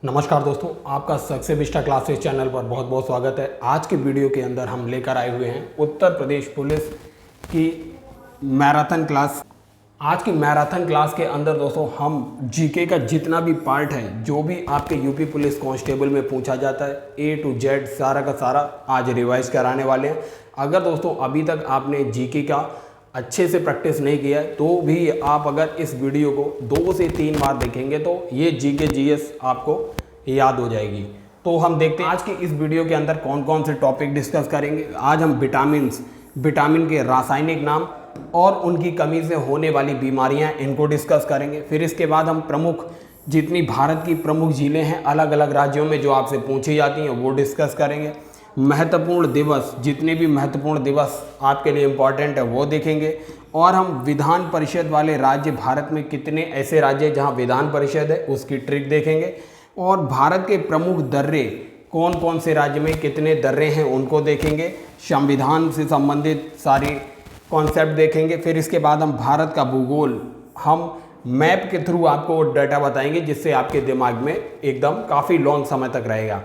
नमस्कार दोस्तों, आपका सक्सेस विस्टा क्लासेस चैनल पर बहुत बहुत स्वागत है। आज के वीडियो के अंदर हम लेकर आए हुए हैं उत्तर प्रदेश पुलिस की मैराथन क्लास। आज की मैराथन क्लास के अंदर दोस्तों हम जीके का जितना भी पार्ट है, जो भी आपके यूपी पुलिस कांस्टेबल में पूछा जाता है, ए टू जेड सारा का सारा आज रिवाइज कराने वाले हैं। अगर दोस्तों अभी तक आपने जीके का अच्छे से प्रैक्टिस नहीं किया है तो भी आप अगर इस वीडियो को 2 से 3 बार देखेंगे तो ये जीके जीएस आपको याद हो जाएगी। तो हम देखते हैं आज की इस वीडियो के अंदर कौन कौन से टॉपिक डिस्कस करेंगे। आज हम विटामिन के रासायनिक नाम और उनकी कमी से होने वाली बीमारियां इनको डिस्कस करेंगे। फिर इसके बाद हम प्रमुख जितनी भारत की प्रमुख झीलें हैं अलग अलग राज्यों में जो आपसे पूछी जाती हैं वो डिस्कस करेंगे। महत्वपूर्ण दिवस, जितने भी महत्वपूर्ण दिवस आपके लिए इम्पॉर्टेंट है वो देखेंगे। और हम विधान परिषद वाले राज्य, भारत में कितने ऐसे राज्य हैं जहां विधान परिषद है उसकी ट्रिक देखेंगे। और भारत के प्रमुख दर्रे कौन कौन से राज्य में कितने दर्रे हैं उनको देखेंगे। संविधान से संबंधित सारी कॉन्सेप्ट देखेंगे। फिर इसके बाद हम भारत का भूगोल हम मैप के थ्रू आपको डाटा बताएंगे जिससे आपके दिमाग में एकदम काफ़ी लॉन्ग समय तक रहेगा।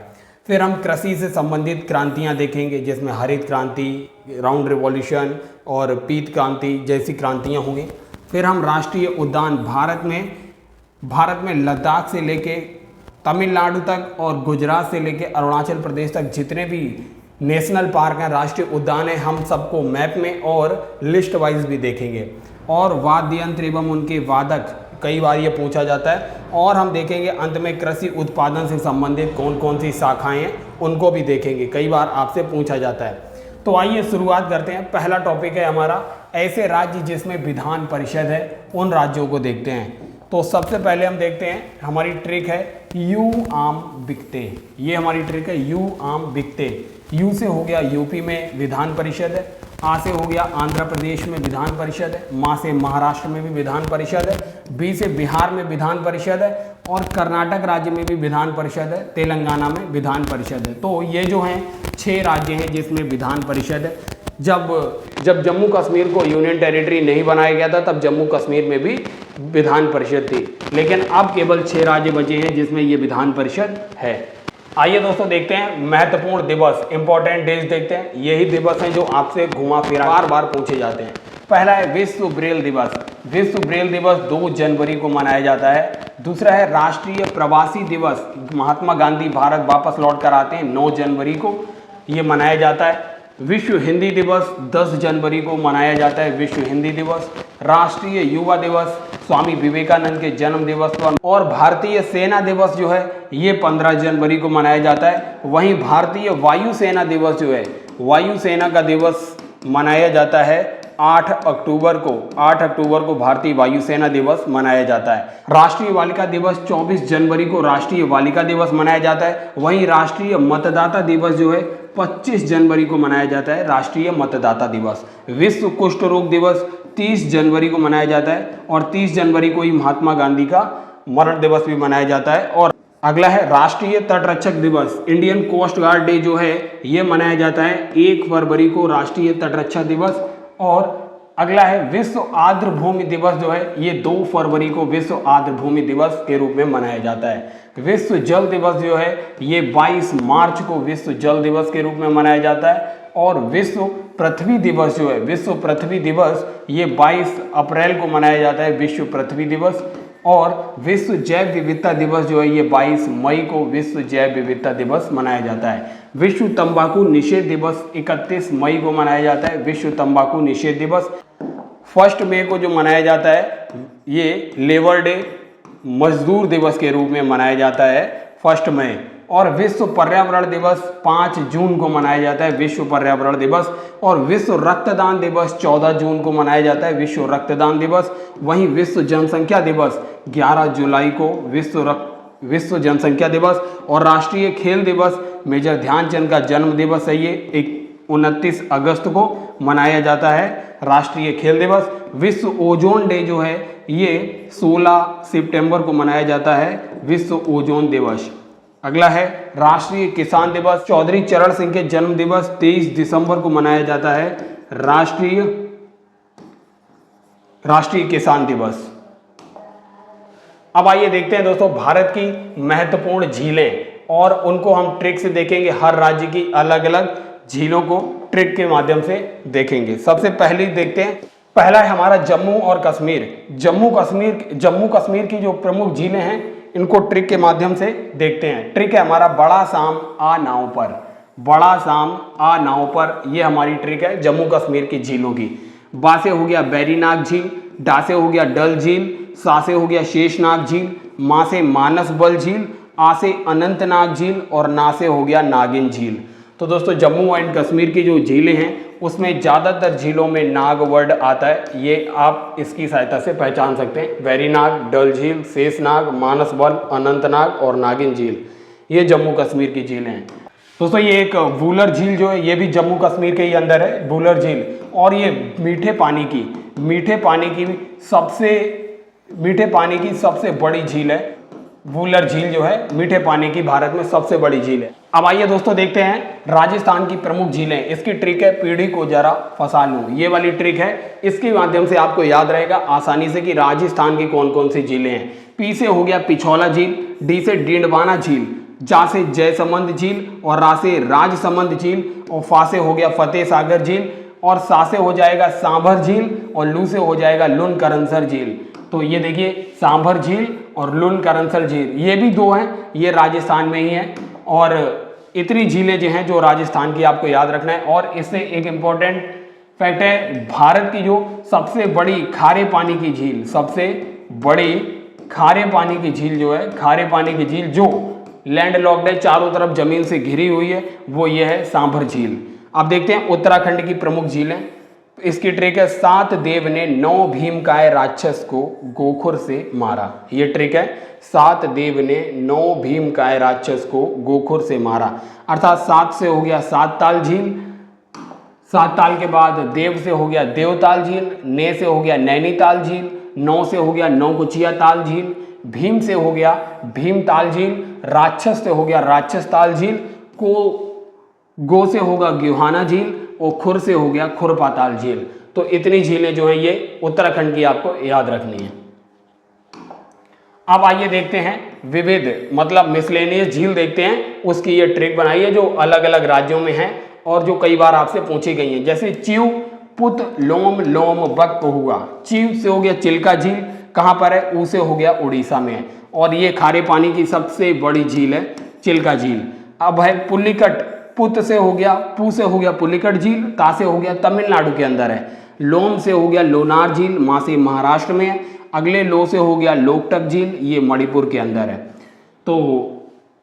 फिर हम कृषि से संबंधित क्रांतियां देखेंगे जिसमें हरित क्रांति, राउंड रिवॉल्यूशन और पीत क्रांति जैसी क्रांतियां होंगी। फिर हम राष्ट्रीय उद्यान, भारत में लद्दाख से लेके तमिलनाडु तक और गुजरात से लेके अरुणाचल प्रदेश तक जितने भी नेशनल पार्क हैं, राष्ट्रीय उद्यान हैं, हम सबको मैप में और लिस्ट वाइज भी देखेंगे। और वाद्य यंत्र एवं उनके वादक, कई बार ये पूछा जाता है। और हम देखेंगे अंत में कृषि उत्पादन से संबंधित कौन कौन सी शाखाएं हैं उनको भी देखेंगे, कई बार आपसे पूछा जाता है। तो आइए शुरुआत करते हैं। पहला टॉपिक है हमारा ऐसे राज्य जिसमें विधान परिषद है, उन राज्यों को देखते हैं। तो सबसे पहले हम देखते हैं, हमारी ट्रिक है यू आम बिकते। ये हमारी ट्रिक है यू आम बिकते। यू से हो गया यूपी में विधान परिषद है, आ से हो गया आंध्र प्रदेश में विधान परिषद है, मा से महाराष्ट्र में भी विधान परिषद है, बी से बिहार में विधान परिषद है और कर्नाटक राज्य में भी विधान परिषद है, तेलंगाना में विधान परिषद है। तो ये जो हैं 6 राज्य हैं जिसमें विधान परिषद है। जब जम्मू कश्मीर को यूनियन टेरिटरी नहीं बनाया गया था तब जम्मू कश्मीर में भी विधान परिषद थी, लेकिन अब केवल 6 राज्य बचे हैं जिसमें ये विधान परिषद है। आइए दोस्तों देखते हैं महत्वपूर्ण दिवस, इंपॉर्टेंट डेज देखते हैं। यही दिवस हैं जो आपसे घुमा फिरा बार बार पूछे जाते हैं। पहला है विश्व ब्रेल दिवस। विश्व ब्रेल दिवस 2 जनवरी को मनाया जाता है। दूसरा है राष्ट्रीय प्रवासी दिवस, महात्मा गांधी भारत वापस लौट कर आते हैं 9 जनवरी को ये मनाया जाता है। विश्व हिंदी दिवस 10 जनवरी को मनाया जाता है, विश्व हिंदी दिवस। राष्ट्रीय युवा दिवस स्वामी विवेकानंद के जन्म दिवस पर। और भारतीय सेना दिवस जो है ये 15 जनवरी को मनाया जाता है। वहीं भारतीय वायुसेना दिवस जो है, वायुसेना का दिवस मनाया जाता है 8 अक्टूबर को। 8 अक्टूबर को भारतीय वायुसेना दिवस मनाया जाता है। राष्ट्रीय बालिका दिवस 24 जनवरी को राष्ट्रीय बालिका दिवस मनाया जाता है। वहीं राष्ट्रीय मतदाता दिवस जो है 25 जनवरी को मनाया जाता है, राष्ट्रीय मतदाता दिवस। विश्व कुष्ठ रोग दिवस 30 जनवरी को मनाया जाता है और 30 जनवरी को ही महात्मा गांधी का मरण दिवस भी मनाया जाता है। और अगला है राष्ट्रीय तटरक्षक दिवस, इंडियन कोस्ट गार्ड डे जो है ये मनाया जाता है 1 फरवरी को, राष्ट्रीय तटरक्षक दिवस। और अगला है विश्व आर्द्र भूमि दिवस जो है ये 2 फरवरी को विश्व आर्द्र भूमि दिवस के रूप में मनाया जाता है। विश्व जल दिवस जो है ये 22 मार्च को विश्व जल दिवस के रूप में मनाया जाता है। और विश्व पृथ्वी दिवस जो है, विश्व पृथ्वी दिवस ये 22 अप्रैल को मनाया जाता है, विश्व पृथ्वी दिवस। और विश्व जैव विविधता दिवस जो है ये 22 मई को विश्व जैव विविधता दिवस मनाया जाता है। विश्व तंबाकू निषेध दिवस 31 मई को मनाया जाता है, विश्व तंबाकू निषेध दिवस। 1 मई को जो मनाया जाता है ये लेबर डे, मजदूर दिवस के रूप में मनाया जाता है 1 मई। और विश्व पर्यावरण दिवस 5 जून को मनाया जाता है, विश्व पर्यावरण दिवस। और विश्व रक्तदान दिवस 14 जून को मनाया जाता है, विश्व रक्तदान दिवस। वहीं विश्व जनसंख्या दिवस 11 जुलाई को विश्व जनसंख्या दिवस। और राष्ट्रीय खेल दिवस मेजर ध्यानचंद का जन्म दिवस है, ये 29 अगस्त को मनाया जाता है, राष्ट्रीय खेल दिवस। विश्व ओजोन डे जो है ये 16 सितंबर को मनाया जाता है, विश्व ओजोन दिवस। अगला है राष्ट्रीय किसान दिवस, चौधरी चरण सिंह के जन्म दिवस 23 दिसंबर को मनाया जाता है, राष्ट्रीय किसान दिवस। अब आइए देखते हैं दोस्तों भारत की महत्वपूर्ण झीलें, और उनको हम ट्रिक से देखेंगे। हर राज्य की अलग अलग झीलों को ट्रिक के माध्यम से देखेंगे। सबसे पहले देखते हैं, पहला है हमारा जम्मू और कश्मीर। जम्मू कश्मीर की जो प्रमुख झीलें हैं इनको ट्रिक के माध्यम से देखते हैं। ट्रिक है हमारा बड़ा साम आ नाव पर। बड़ा साम आ नाव पर, यह हमारी ट्रिक है जम्मू कश्मीर की झीलों की। बा से हो गया बैरीनाग झील, डा से हो गया डल झील, सा से हो गया शेषनाग झील, मा से मानस बल झील, आ से अनंतनाग झील और ना से हो गया नागिन झील। तो दोस्तों जम्मू एंड कश्मीर की जो झीलें हैं उसमें ज़्यादातर झीलों में नाग वर्ड आता है, ये आप इसकी सहायता से पहचान सकते हैं। वेरीनाग, डल झील, शेषनाग, मानस बल, अनंतनाग और नागिन झील, ये जम्मू कश्मीर की झीलें हैं। दोस्तों ये एक वूलर झील जो है ये भी जम्मू कश्मीर के ही अंदर है, वूलर झील। और ये मीठे पानी की सबसे बड़ी झील है। वूलर झील जो है मीठे पानी की भारत में सबसे बड़ी झील है। अब आइए दोस्तों देखते हैं राजस्थान की प्रमुख झीलें। इसकी ट्रिक है पीढ़ी को जरा फंसा लूं, ये वाली ट्रिक है। इसके माध्यम से आपको याद रहेगा आसानी से कि राजस्थान की कौन कौन सी झीलें हैं। पी से हो गया पिछौला झील, डी से डीडवाना झील, जा से जयसमंद झील और रा से राजसमंद झील और फा से हो गया फतेह सागर झील और सा से हो जाएगा सांभर झील और लू से हो जाएगा लुनकरनसर झील। तो ये देखिए सांभर झील और लुनकरनसर झील, ये भी दो हैं, ये राजस्थान में ही हैं। और इतनी झीलें जो हैं जो राजस्थान की आपको याद रखना है। और इससे एक इम्पॉर्टेंट फैक्ट है, भारत की जो सबसे बड़ी खारे पानी की झील, सबसे बड़ी खारे पानी की झील जो है, खारे पानी की झील जो लैंडलॉक्ड है, चारों तरफ जमीन से घिरी हुई है, वो ये है सांभर झील। अब देखते हैं उत्तराखंड की प्रमुख झीलें। इसकी ट्रिक है 7 देव ने 9 भीमकाय राक्षस को गोखुर से मारा। ये ट्रिक है 7 देव ने 9 भीमकाय राक्षस को गोखुर से मारा। अर्थात 7 से हो गया 7 ताल झील, 7 ताल के बाद देव से हो गया देवताल झील, ने से हो गया नैनीताल झील, 9 से हो गया नौकुचिया ताल झील, भीम से हो गया भीमताल झील, राक्षस से हो गया राक्षस ताल झील, गो से होगा ग्युहाना झील और खुर से हो गया खुरपाताल झील। तो इतनी झीलें जो हैं ये उत्तराखंड की आपको याद रखनी है। अब आइए देखते हैं विविध मतलब मिसलेनियस झील देखते हैं, उसकी ये ट्रिक बनाई है जो अलग अलग राज्यों में है और जो कई बार आपसे पूछी गई है। जैसे चिव पुत लोम लोम बक हुआ। चिव से हो गया चिल्का झील, कहाँ पर है? ऊ से हो गया उड़ीसा में है और ये खारे पानी की सबसे बड़ी झील है चिल्का झील। अब है पुलिकट, पुत से हो गया पू से हो गया पुलिकट झील, ता से हो गया तमिलनाडु के अंदर है, लोम से हो गया लोनार झील, मा से महाराष्ट्र में है, अगले लो से हो गया लोकटक झील, ये मणिपुर के अंदर है। तो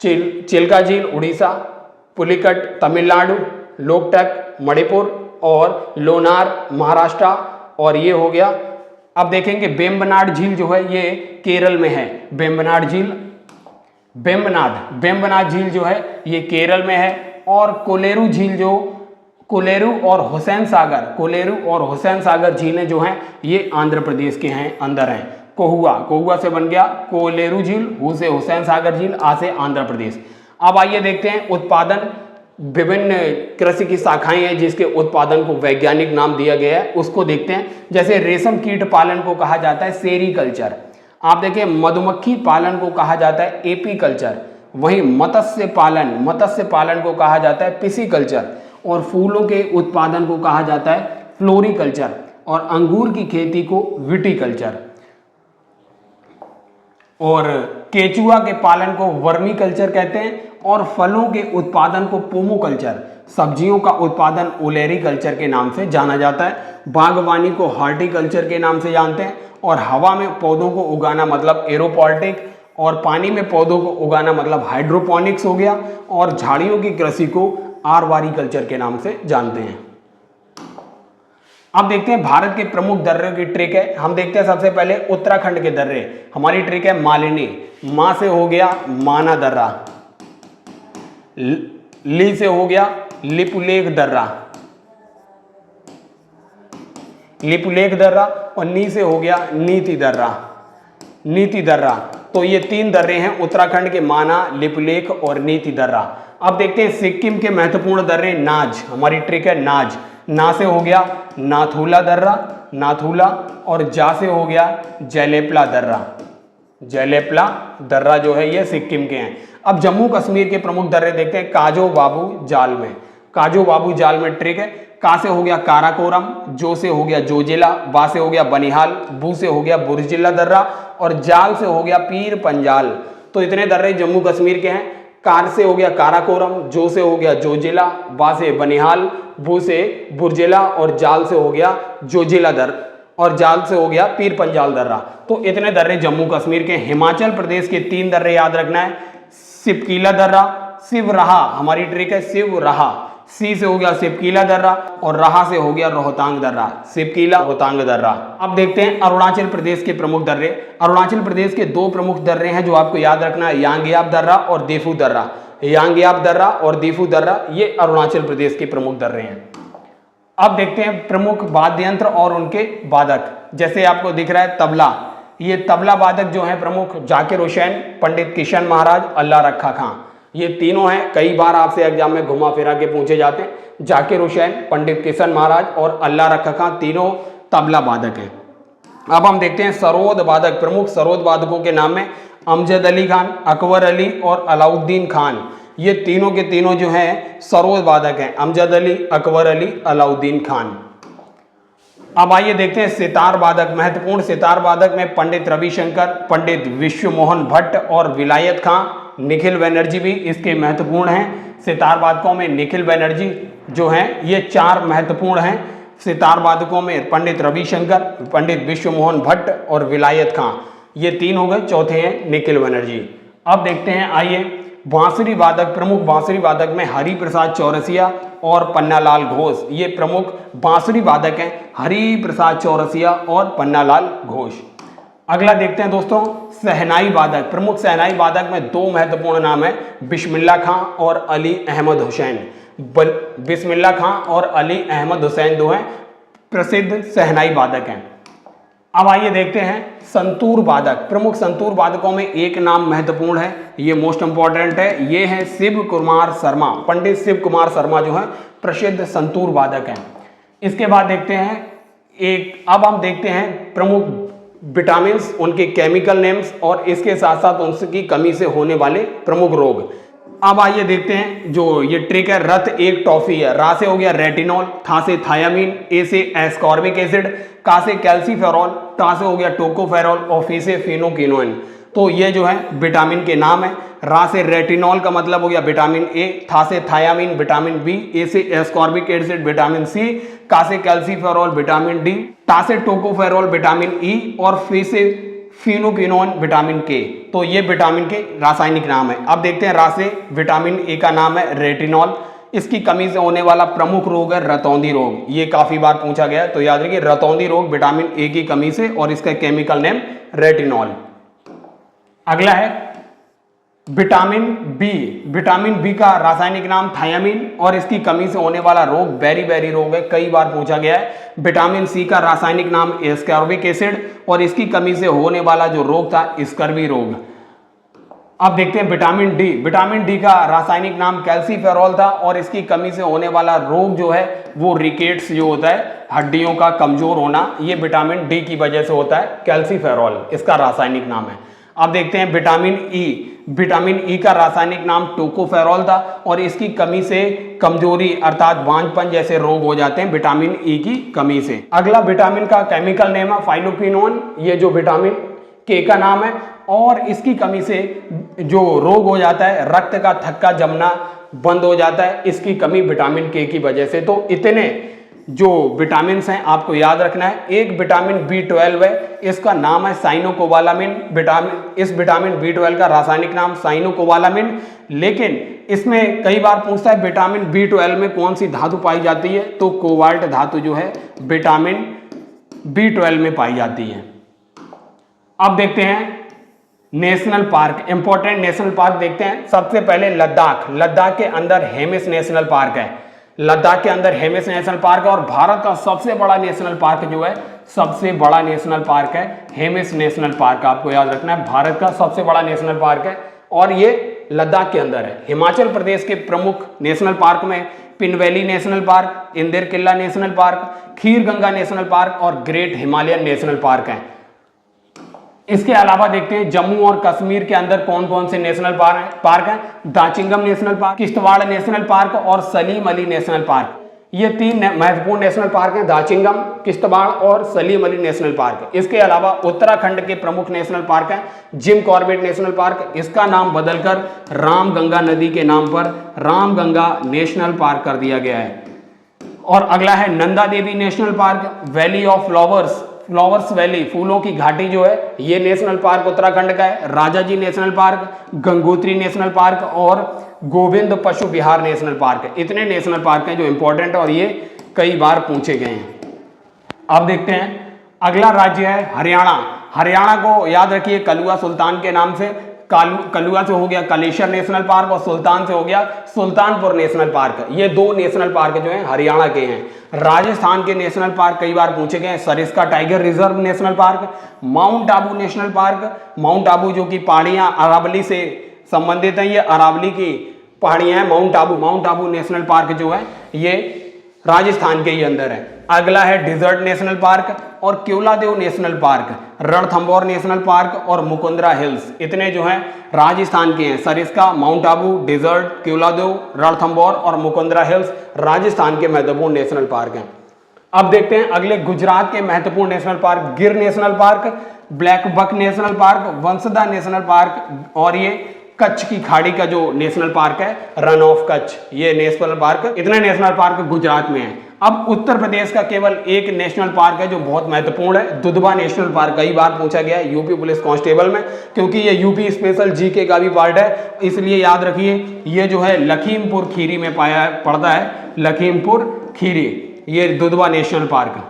चिल्का झील उड़ीसा, पुलिकट तमिलनाडु, लोकटक मणिपुर और लोनार महाराष्ट्र और ये हो गया। अब देखेंगे बेम्बनाड झील जो है ये केरल में है। बेम्बनाड झील, बेम्बनाड झील जो है ये केरल में है। और कोलेरू झील जो कोलेरू और हुसैन सागर झीलें जो हैं ये आंध्र प्रदेश के हैं, अंदर हैं। कोहुआ से बन गया कोलेरू झील, हु से हुसैन सागर झील, आ से आंध्र प्रदेश। अब आइए देखते हैं उत्पादन। विभिन्न कृषि की शाखाएं हैं जिसके उत्पादन को वैज्ञानिक नाम दिया गया है, उसको देखते हैं। जैसे रेशम कीट पालन को कहा जाता है सेरीकल्चर। आप देखिए मधुमक्खी पालन को कहा जाता है एपीकल्चर। वहीं मत्स्य पालन को कहा जाता है पिसीकल्चर और फूलों के उत्पादन को कहा जाता है फ्लोरिकल्चर और अंगूर की खेती को विटीकल्चर और केचुआ के पालन को वर्मीकल्चर कहते हैं और फलों के उत्पादन को पोमोकल्चर, सब्जियों का उत्पादन ओलेरीकल्चर के नाम से जाना जाता है, बागवानी को हॉर्टिकल्चर के नाम से जानते हैं और हवा में पौधों को उगाना मतलब एरोपॉल्टिक और पानी में पौधों को उगाना मतलब हाइड्रोपोनिक्स हो गया और झाड़ियों की कृषि को आरवारीकल्चर के नाम से जानते हैं। अब देखते हैं भारत के प्रमुख दर्रों की ट्रिक है। हम देखते हैं सबसे पहले उत्तराखंड के दर्रे। हमारी ट्रिक है मालिनी, मां से हो गया माना दर्रा, ली से हो गया लिपुलेख दर्रा और नी से हो गया नीति दर्रा। तो ये 3 दर्रे हैं उत्तराखंड के, माना, लिपुलेख और नीति दर्रा। अब देखते हैं सिक्किम के महत्वपूर्ण दर्रे। नाज, हमारी ट्रिक है नाज, ना से हो गया नाथूला दर्रा और जा से हो गया जयलेपला दर्रा। जेलेपला दर्रा जो है ये सिक्किम के हैं। अब जम्मू कश्मीर के प्रमुख दर्रे देखते हैं। काजो बाबू जाल में, काजो बाबू जाल में ट्रिक है। का से हो गया काराकोरम, जो से हो गया जोजिला, बा से हो गया बनिहाल, बू से हो गया बुर्जिला दर्रा और जाल से हो गया पीर पंजाल। तो इतने दर्रे जम्मू कश्मीर के हैं। कार से हो गया काराकोरम, जो से हो गया जोजिला, बा से बनिहाल, बू से बुर्जिला और जाल से हो गया जोजिला दर और जाल से हो गया पीर पंजाल दर्रा। तो इतने दर्रे जम्मू कश्मीर के। हिमाचल प्रदेश के 3 दर्रे याद रखना है। सिपकीला दर्रा, शिवराहा, हमारी ट्रिक है शिवराहा। सी से हो गया सिपकीला दर्रा और रहा से हो गया रोहतांग दर्रा, सिपकीला रोहतांग दर्रा। अब देखते हैं अरुणाचल प्रदेश के प्रमुख दर्रे। अरुणाचल प्रदेश के 2 प्रमुख दर्रे हैं जो आपको याद रखना है, यांग्याप दर्रा और दीफू दर्रा। यांग्याप दर्रा और दीफू दर्रा ये अरुणाचल प्रदेश के प्रमुख दर्रे हैं। अब देखते हैं प्रमुख वाद्य यंत्र और उनके वादक। जैसे आपको दिख रहा है तबला, ये तबला वादक जो है प्रमुख जाकिर हुसैन, पंडित किशन महाराज, अल्लाह रखा खां, ये तीनों हैं। कई बार आपसे एग्जाम में घुमा फिरा के पूछे जाते हैं। जाकिर हुसैन, पंडित किशन महाराज और अल्लाह रखा खां तीनों तबला वादक हैं। अब हम देखते हैं सरोद वादक। प्रमुख सरोद वादकों के नाम में अमजद अली खान, अकबर अली और अलाउद्दीन खान, ये तीनों के तीनों जो हैं सरोद वादक हैं। अमजद अली, अकबर अली, अलाउद्दीन खान। अब आइए देखते हैं सितार वादक। महत्वपूर्ण सितार वादक में पंडित रविशंकर, पंडित विश्व मोहन भट्ट और विलायत खां, निखिल बनर्जी भी इसके महत्वपूर्ण हैं। सितार वादकों में निखिल बनर्जी जो हैं ये 4 महत्वपूर्ण हैं। सितार वादकों में पंडित रविशंकर, पंडित विश्व मोहन भट्ट और विलायत खां, ये 3 हो गए। चौथे हैं निखिल बनर्जी। अब देखते हैं आइए बांसुरी वादक। प्रमुख बांसुरी वादक में हरि प्रसाद चौरसिया और पन्नालाल घोष, ये प्रमुख बांसुरी वादक हैं, हरि प्रसाद चौरसिया और पन्नालाल घोष। अगला देखते हैं दोस्तों सहनाई वादक। प्रमुख सहनाई वादक में 2 महत्वपूर्ण नाम है, बिस्मिल्लाह खां और अली अहमद हुसैन। बिस्मिल्लाह खां और अली अहमद हुसैन 2 हैं प्रसिद्ध सहनाई वादक हैं। अब आइए देखते हैं संतूर वादक। प्रमुख संतूर वादकों में एक नाम महत्वपूर्ण है, ये मोस्ट इंपॉर्टेंट है, ये है शिव कुमार शर्मा। पंडित शिव कुमार शर्मा जो है प्रसिद्ध संतूर वादक हैं। इसके बाद देखते हैं अब हम देखते हैं प्रमुख विटामिन, उनके केमिकल नेम्स और इसके साथ साथ उनकी कमी से होने वाले प्रमुख रोग। अब आइए देखते हैं जो ये ट्रिक है। रत एक टॉफी है। रा से हो गया रेटिनॉल, था से थायामीन, ए से एस्कॉर्बिक एसिड, का से कैल्सीफेरॉल, टा से हो गया टोकोफेरॉल और फी से फिनोकिनोइन। तो ये जो है विटामिन के नाम है। रा से रेटिनॉल का मतलब हो गया विटामिन ए, था से थायामीन विटामिन बी, ए से एस्कॉर्बिक एसिड विटामिन सी, का से कैल्सीफेरॉल विटामिन डी, टा से टोकोफेरॉल विटामिन ई और फी से फिनोकिनोन विटामिन के। तो ये विटामिन के रासायनिक नाम है। अब देखते हैं रा से विटामिन ए का नाम है रेटिनॉल। इसकी कमी से होने वाला प्रमुख रोग है रतौंधी रोग, ये काफी बार पूछा गया है, तो याद रखिए रतौंधी रोग विटामिन ए की कमी से और इसका केमिकल नेम रेटिनॉल। अगला है विटामिन बी। विटामिन बी का रासायनिक नाम थायामीन और इसकी कमी से होने वाला रोग बेरी रोग है, कई बार पूछा गया है। विटामिन सी का रासायनिक नाम एस्कॉर्बिक एसिड और इसकी कमी से होने वाला जो रोग था स्कर्वी रोग। अब देखते हैं विटामिन डी। विटामिन डी का रासायनिक नाम कैल्सीफेरॉल था और इसकी कमी से होने वाला रोग जो है वो रिकेट्स जो होता है, हड्डियों का कमजोर होना, ये विटामिन डी की वजह से होता है। कैल्सीफेरॉल इसका रासायनिक नाम है। अब देखते हैं विटामिन ई। विटामिन ई का रासायनिक नाम टोकोफेरॉल था और इसकी कमी से कमजोरी अर्थात बांझपन जैसे रोग हो जाते हैं विटामिन ई की कमी से। अगला विटामिन का केमिकल नेम है फाइलोक्विनोन, ये जो विटामिन के का नाम है और इसकी कमी से जो रोग हो जाता है, रक्त का थक्का जमना बंद हो जाता है, इसकी कमी विटामिन के की वजह से। तो इतने जो विटामिन हैं आपको याद रखना है। एक विटामिन B12 है, इसका नाम है साइनोकोबालामिन। इस विटामिन B12 का रासायनिक नाम साइनोकोबालामिन, लेकिन इसमें कई बार पूछता है विटामिन B12 में कौन सी धातु पाई जाती है, तो कोबाल्ट धातु जो है विटामिन B12 में पाई जाती है। अब देखते हैं national park, important national park देखते हैं। सबसे पहले लद्दाख। लद्दाख के अंदर हेमिस नेशनल पार्क है। लद्दाख के अंदर हेमिस नेशनल पार्क है और भारत का सबसे बड़ा नेशनल पार्क जो है, सबसे बड़ा नेशनल पार्क है हेमिस नेशनल पार्क। आपको याद रखना है भारत का सबसे बड़ा नेशनल पार्क है और ये लद्दाख के अंदर है। हिमाचल प्रदेश के प्रमुख नेशनल पार्क में पिनवैली नेशनल पार्क, इंदिर किला नेशनल पार्क, खीर गंगा नेशनल पार्क और ग्रेट हिमालयन नेशनल पार्क है। इसके अलावा देखते हैं जम्मू और कश्मीर के अंदर कौन कौन से नेशनल पार्क हैं। Dachigam national park, Kishtwar national park और सलीम अली नेशनल पार्क। ये 3 महत्वपूर्ण नेशनल पार्क हैं, दाचिंगम, किश्तवाड़ और सलीम अली नेशनल पार्क। इसके अलावा उत्तराखंड के प्रमुख नेशनल पार्क हैं जिम कॉर्बेट नेशनल पार्क, इसका नाम बदलकर रामगंगा नदी के नाम पर रामगंगा नेशनल पार्क कर दिया गया है। और अगला है Nanda Devi national park, valley of flowers valley, फूलों की घाटी जो है, ये नेशनल पार्क उत्तराखंड का है। Rajaji national park, Gangotri national park और गोविंद पशु विहार नेशनल पार्क। इतने नेशनल पार्क हैं जो इंपॉर्टेंट है और ये कई बार पूछे गए हैं। अब देखते हैं अगला राज्य है हरियाणा। हरियाणा को याद रखिए कलुआ सुल्तान के नाम से, कलुआ से हो गया कलेश्वर नेशनल पार्क और सुल्तान से हो गया सुल्तानपुर नेशनल पार्क। ये 2 नेशनल पार्क जो हैं हरियाणा के हैं। राजस्थान के नेशनल पार्क कई बार पूछे गए हैं, Sariska tiger reserve national park, mount Abu national park, mount Abu जो कि पहाड़ियां अरावली से संबंधित हैं, ये अरावली की पहाड़ियां हैं। माउंट आबू नेशनल पार्क जो है ये राजस्थान के ही अंदर है। अगला है डिजर्ट नेशनल पार्क और Keoladeo national park, Ranthambore national park और मुकुंदरा हिल्स। इतने जो हैं राजस्थान के हैं। सरिस्का, माउंट आबू, डिजर्ट, केवलादेव, रणथंभौर और मुकुंदरा हिल्स राजस्थान के महत्वपूर्ण नेशनल पार्क हैं। अब देखते हैं अगले गुजरात के महत्वपूर्ण national park, Gir national park, black buck national park, Vansda national park और ये कच्छ की खाड़ी का जो नेशनल पार्क है रन ऑफ कच्छ, ये नेशनल पार्क। इतने नेशनल पार्क गुजरात में हैं। अब उत्तर प्रदेश का केवल एक नेशनल पार्क है जो बहुत महत्वपूर्ण है, दुधवा नेशनल पार्क। कई बार पूछा गया है यूपी पुलिस कांस्टेबल में, क्योंकि ये यूपी स्पेशल जीके का भी पार्ट है, इसलिए याद रखिए ये जो है लखीमपुर खीरी में पड़ता है, लखीमपुर खीरी, ये दुधवा नेशनल पार्क।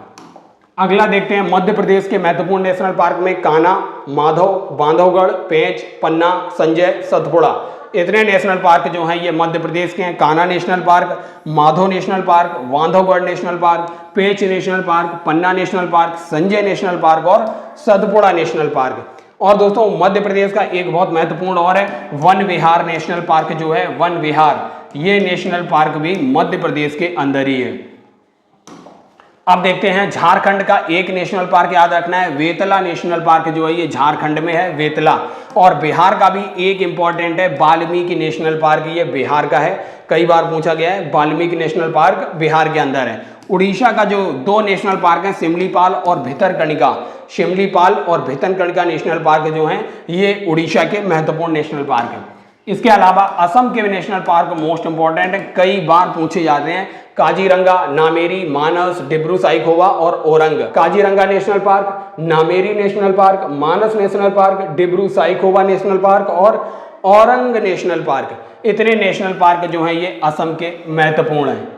अगला देखते हैं मध्य प्रदेश के महत्वपूर्ण नेशनल पार्क में कान्हा, माधव, बांधवगढ़, पेंच, पन्ना, संजय, सतपुड़ा। इतने नेशनल पार्क जो हैं ये मध्य प्रदेश के हैं। Kanha national park, Madhav national park, Bandhavgarh national park, Pench national park, Panna national park, Sanjay national park और सतपुड़ा नेशनल पार्क। और दोस्तों मध्य प्रदेश का एक बहुत महत्वपूर्ण और है वन विहार नेशनल पार्क जो है, वन विहार, ये नेशनल पार्क भी मध्य प्रदेश के अंदर ही है। अब देखते हैं झारखंड का एक नेशनल पार्क याद रखना है, वेतला नेशनल पार्क जो है ये झारखंड में है, वेतला। और बिहार का भी एक इंपॉर्टेंट है वाल्मीकि नेशनल पार्क, ये बिहार का है, कई बार पूछा गया है, वाल्मीकि नेशनल पार्क बिहार के अंदर है। उड़ीसा का जो 2 नेशनल पार्क हैं सिमलीपाल और भितरकनिका, शिमलीपाल और भितरकनिका नेशनल पार्क जो हैं ये उड़ीसा के महत्वपूर्ण नेशनल पार्क हैं। इसके अलावा असम के नेशनल पार्क मोस्ट इंपॉर्टेंट है, कई बार पूछे जाते हैं, काजीरंगा, नामेरी, मानस, डिब्रू साइखोवा और Orang. Kaziranga national park, Nameri national park, Manas national park, Dibru Saikhowa national park और औरंग नेशनल पार्क। इतने नेशनल पार्क जो हैं ये असम के महत्वपूर्ण हैं।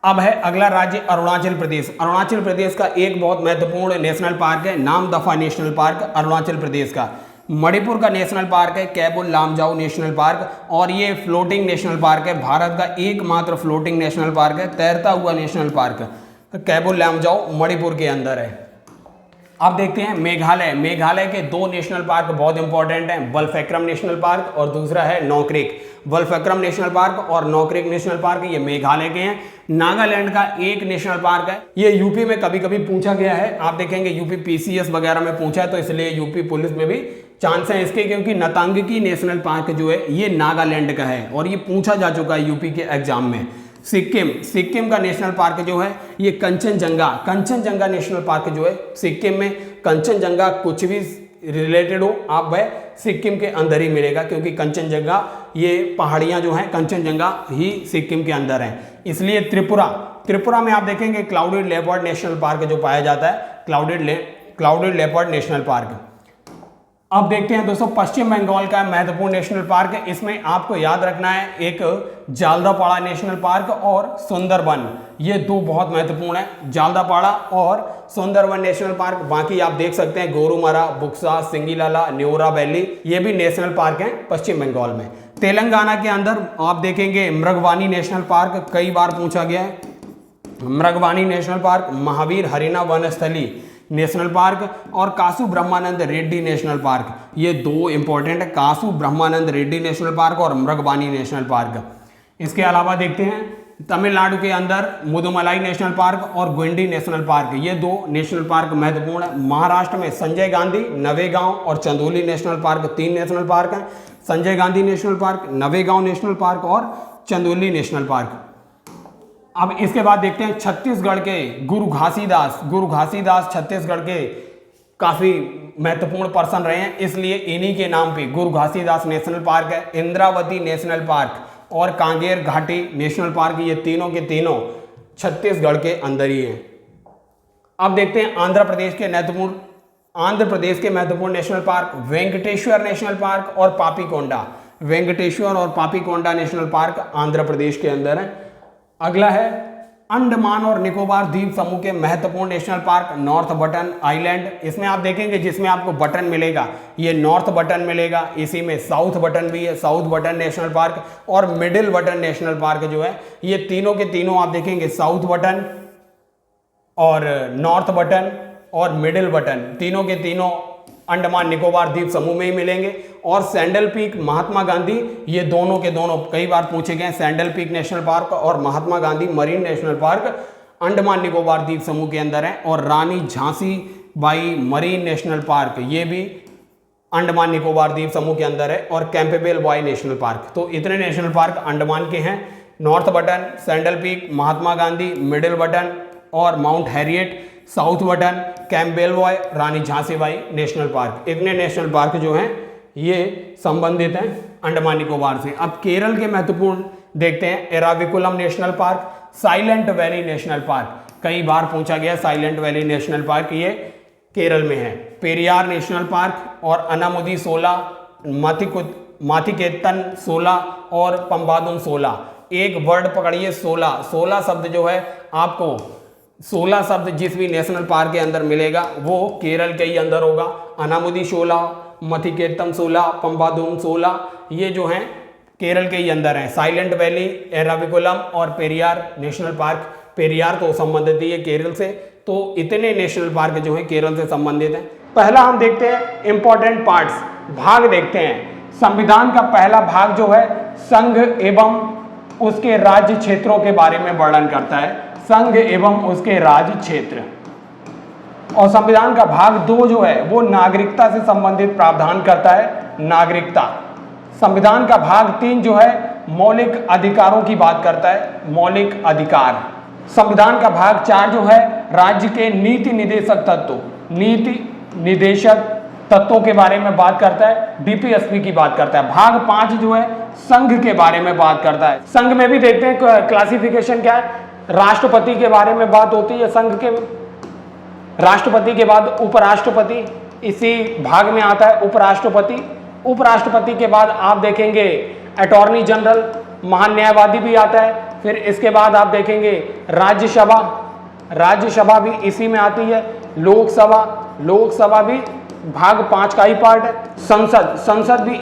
अब है अगला राज्य अरुणाचल प्रदेश। अरुणाचल प्रदेश का एक बहुत महत्वपूर्ण नेशनल पार्क है नामदफा नेशनल पार्क, अरुणाचल प्रदेश का। मणिपुर का नेशनल पार्क है कैबुल लामजाओ नेशनल पार्क और ये फ्लोटिंग नेशनल पार्क है, भारत का एकमात्र फ्लोटिंग नेशनल पार्क है, तैरता हुआ नेशनल पार्क कैबुल लामजाओ मणिपुर के अंदर है। अब देखते हैं मेघालय। मेघालय के 2 नेशनल पार्क बहुत इंपॉर्टेंट हैं, बल्फक्रम नेशनल पार्क और दूसरा है नोक्रेक। बल्फक्रम नेशनल पार्क और नोक्रेक नेशनल पार्क ये मेघालय के हैं। नागालैंड का एक नेशनल पार्क है, ये यूपी में कभी कभी पूछा गया है, आप देखेंगे यूपी पीसीएस वगैरह में पूछा है, तो इसलिए यूपी पुलिस में भी चांस है इसके, क्योंकि नतांगकी नेशनल पार्क जो है ये नागालैंड का है और ये पूछा जा चुका है यूपी के एग्जाम में। सिक्किम का नेशनल पार्क जो है ये कंचनजंगा नेशनल पार्क जो है सिक्किम में। कंचनजंगा कुछ भी रिलेटेड हो आप वह सिक्किम के अंदर ही मिलेगा, क्योंकि कंचनजंगा ये पहाड़ियां जो हैं कंचनजंगा ही सिक्किम के अंदर हैं। इसलिए त्रिपुरा में आप देखेंगे क्लाउडेड लेपर्ड नेशनल पार्क जो पाया जाता है, क्लाउडेड लेपर्ड नेशनल पार्क। अब देखते हैं दोस्तों पश्चिम बंगाल का महत्वपूर्ण नेशनल पार्क है, इसमें आपको याद रखना है एक जालदापाड़ा नेशनल पार्क और सुंदरबन, ये 2 बहुत महत्वपूर्ण है, जालदापाड़ा और सुंदरबन नेशनल पार्क। बाकी आप देख सकते हैं गोरुमारा, बुक्सा, सिंगीलाला, न्योरा वैली, ये भी नेशनल पार्क हैं पश्चिम बंगाल में। तेलंगाना के अंदर आप देखेंगे मृगवानी नेशनल पार्क, कई बार पूछा गया है, मृगवानी नेशनल पार्क, महावीर हरिना वनस्थली नेशनल पार्क और कासु ब्रह्मानंद रेड्डी नेशनल पार्क, ये 2 इंपॉर्टेंट है, कासु ब्रह्मानंद रेड्डी नेशनल पार्क और मृगवानी नेशनल पार्क। इसके अलावा देखते हैं तमिलनाडु के अंदर मुदुमलाई नेशनल पार्क और गुंडी नेशनल पार्क, ये दो नेशनल पार्क महत्वपूर्ण है। महाराष्ट्र में संजय गांधी, नवेगांव और Chandoli national park, 3 national park हैं। Sanjay Gandhi national park, Navegaon national park और चंदोली नेशनल पार्क। अब इसके बाद देखते हैं छत्तीसगढ़ के गुरु घासीदास छत्तीसगढ़ के काफी महत्वपूर्ण पर्सन रहे हैं, इसलिए इन्हीं के नाम पे गुरु घासीदास नेशनल पार्क है। इंद्रावती नेशनल पार्क और कांगेर घाटी नेशनल पार्क, ये तीनों के तीनों छत्तीसगढ़ के अंदर ही हैं। अब देखते हैं आंध्र प्रदेश के महत्वपूर्ण national park, Venkateshwara national park और पापीकोंडा। वेंकटेश्वर और पापीकोंडा नेशनल पार्क आंध्र प्रदेश के अंदर है। अगला है अंडमान और निकोबार द्वीप समूह के महत्वपूर्ण national park, north button island. इसमें आप देखेंगे जिसमें आपको बटन मिलेगा ये नॉर्थ बटन मिलेगा, इसी में साउथ बटन भी है, साउथ बटन नेशनल पार्क और मिडिल बटन नेशनल पार्क जो है, ये तीनों के तीनों आप देखेंगे साउथ बटन और नॉर्थ बटन और मिडिल बटन, तीनों के तीनों अंडमान निकोबार द्वीप समूह में ही मिलेंगे। और सैंडल पीक, महात्मा गांधी, ये दोनों के दोनों कई बार पूछे गए। सैंडल पीक नेशनल पार्क और Mahatma Gandhi marine national park Andaman Nicobar द्वीप समूह के अंदर है। और Rani Jhansi Bai marine national park, ये भी अंडमान निकोबार द्वीप समूह के अंदर है। और कैंपेबल बॉय नेशनल पार्क। तो इतने नेशनल पार्क अंडमान के हैं, North Button, Saddle Peak, Mahatma Gandhi, Middle Button और Mount Harriet, South Button, Campbell Bay, Rani Jhansibai national park. इतने नेशनल पार्क जो हैं ये संबंधित हैं अंडमान निकोबार से। अब केरल के महत्वपूर्ण देखते हैं, Eravikulam national park, silent valley national park, कई बार पूछा गया साइलेंट वैली नेशनल पार्क, ये केरल में है। पेरियार नेशनल पार्क और अनामुदी 16, माथिकेतन 16 और पंबादुम 16। एक वर्ड पकड़िए 16 शब्द जो है आपको 16 शब्द जिस भी नेशनल पार्क के अंदर मिलेगा वो केरल के ही अंदर होगा। अनामुदी 16, मथिकेतम 16, पंबादुम 16, ये जो हैं केरल के ही अंदर हैं। साइलेंट वैली, एराविकुलम और पेरियार नेशनल पार्क, पेरियार तो संबंधित ही है केरल से, तो इतने नेशनल पार्क जो हैं केरल से संबंधित हैं। पहला हम देखते हैं इंपॉर्टेंट पार्ट्स, भाग देखते हैं। संविधान का पहला भाग जो है संघ एवं उसके राज्य क्षेत्रों के बारे में वर्णन करता है, संघ एवं उसके राज्य क्षेत्र। और संविधान का भाग 2 जो है वो नागरिकता से संबंधित प्रावधान करता है, नागरिकता। संविधान का भाग 3 जो है मौलिक अधिकारों की बात करता है, मौलिक अधिकार। संविधान का भाग 4 जो है राज्य के नीति निदेशक तत्वों के बारे में बात करता है, डीपीएसपी की बात करता है। भाग 5 जो है संघ के बारे में बात करता है। संघ में भी देखते हैं क्लासिफिकेशन क्या है, राष्ट्रपति के बारे में बात होती है संघ के, राष्ट्रपति के बाद उपराष्ट्रपति इसी भाग में आता है, उपराष्ट्रपति। उपराष्ट्रपति के बाद आप देखेंगे अटॉर्नी जनरल, महान्यायवादी भी आता है। फिर इसके बाद आप देखेंगे राज्यसभा, राज्यसभा भी इसी में आती है। लोकसभा भी भाग 5 का ही पार्ट है। संसद भी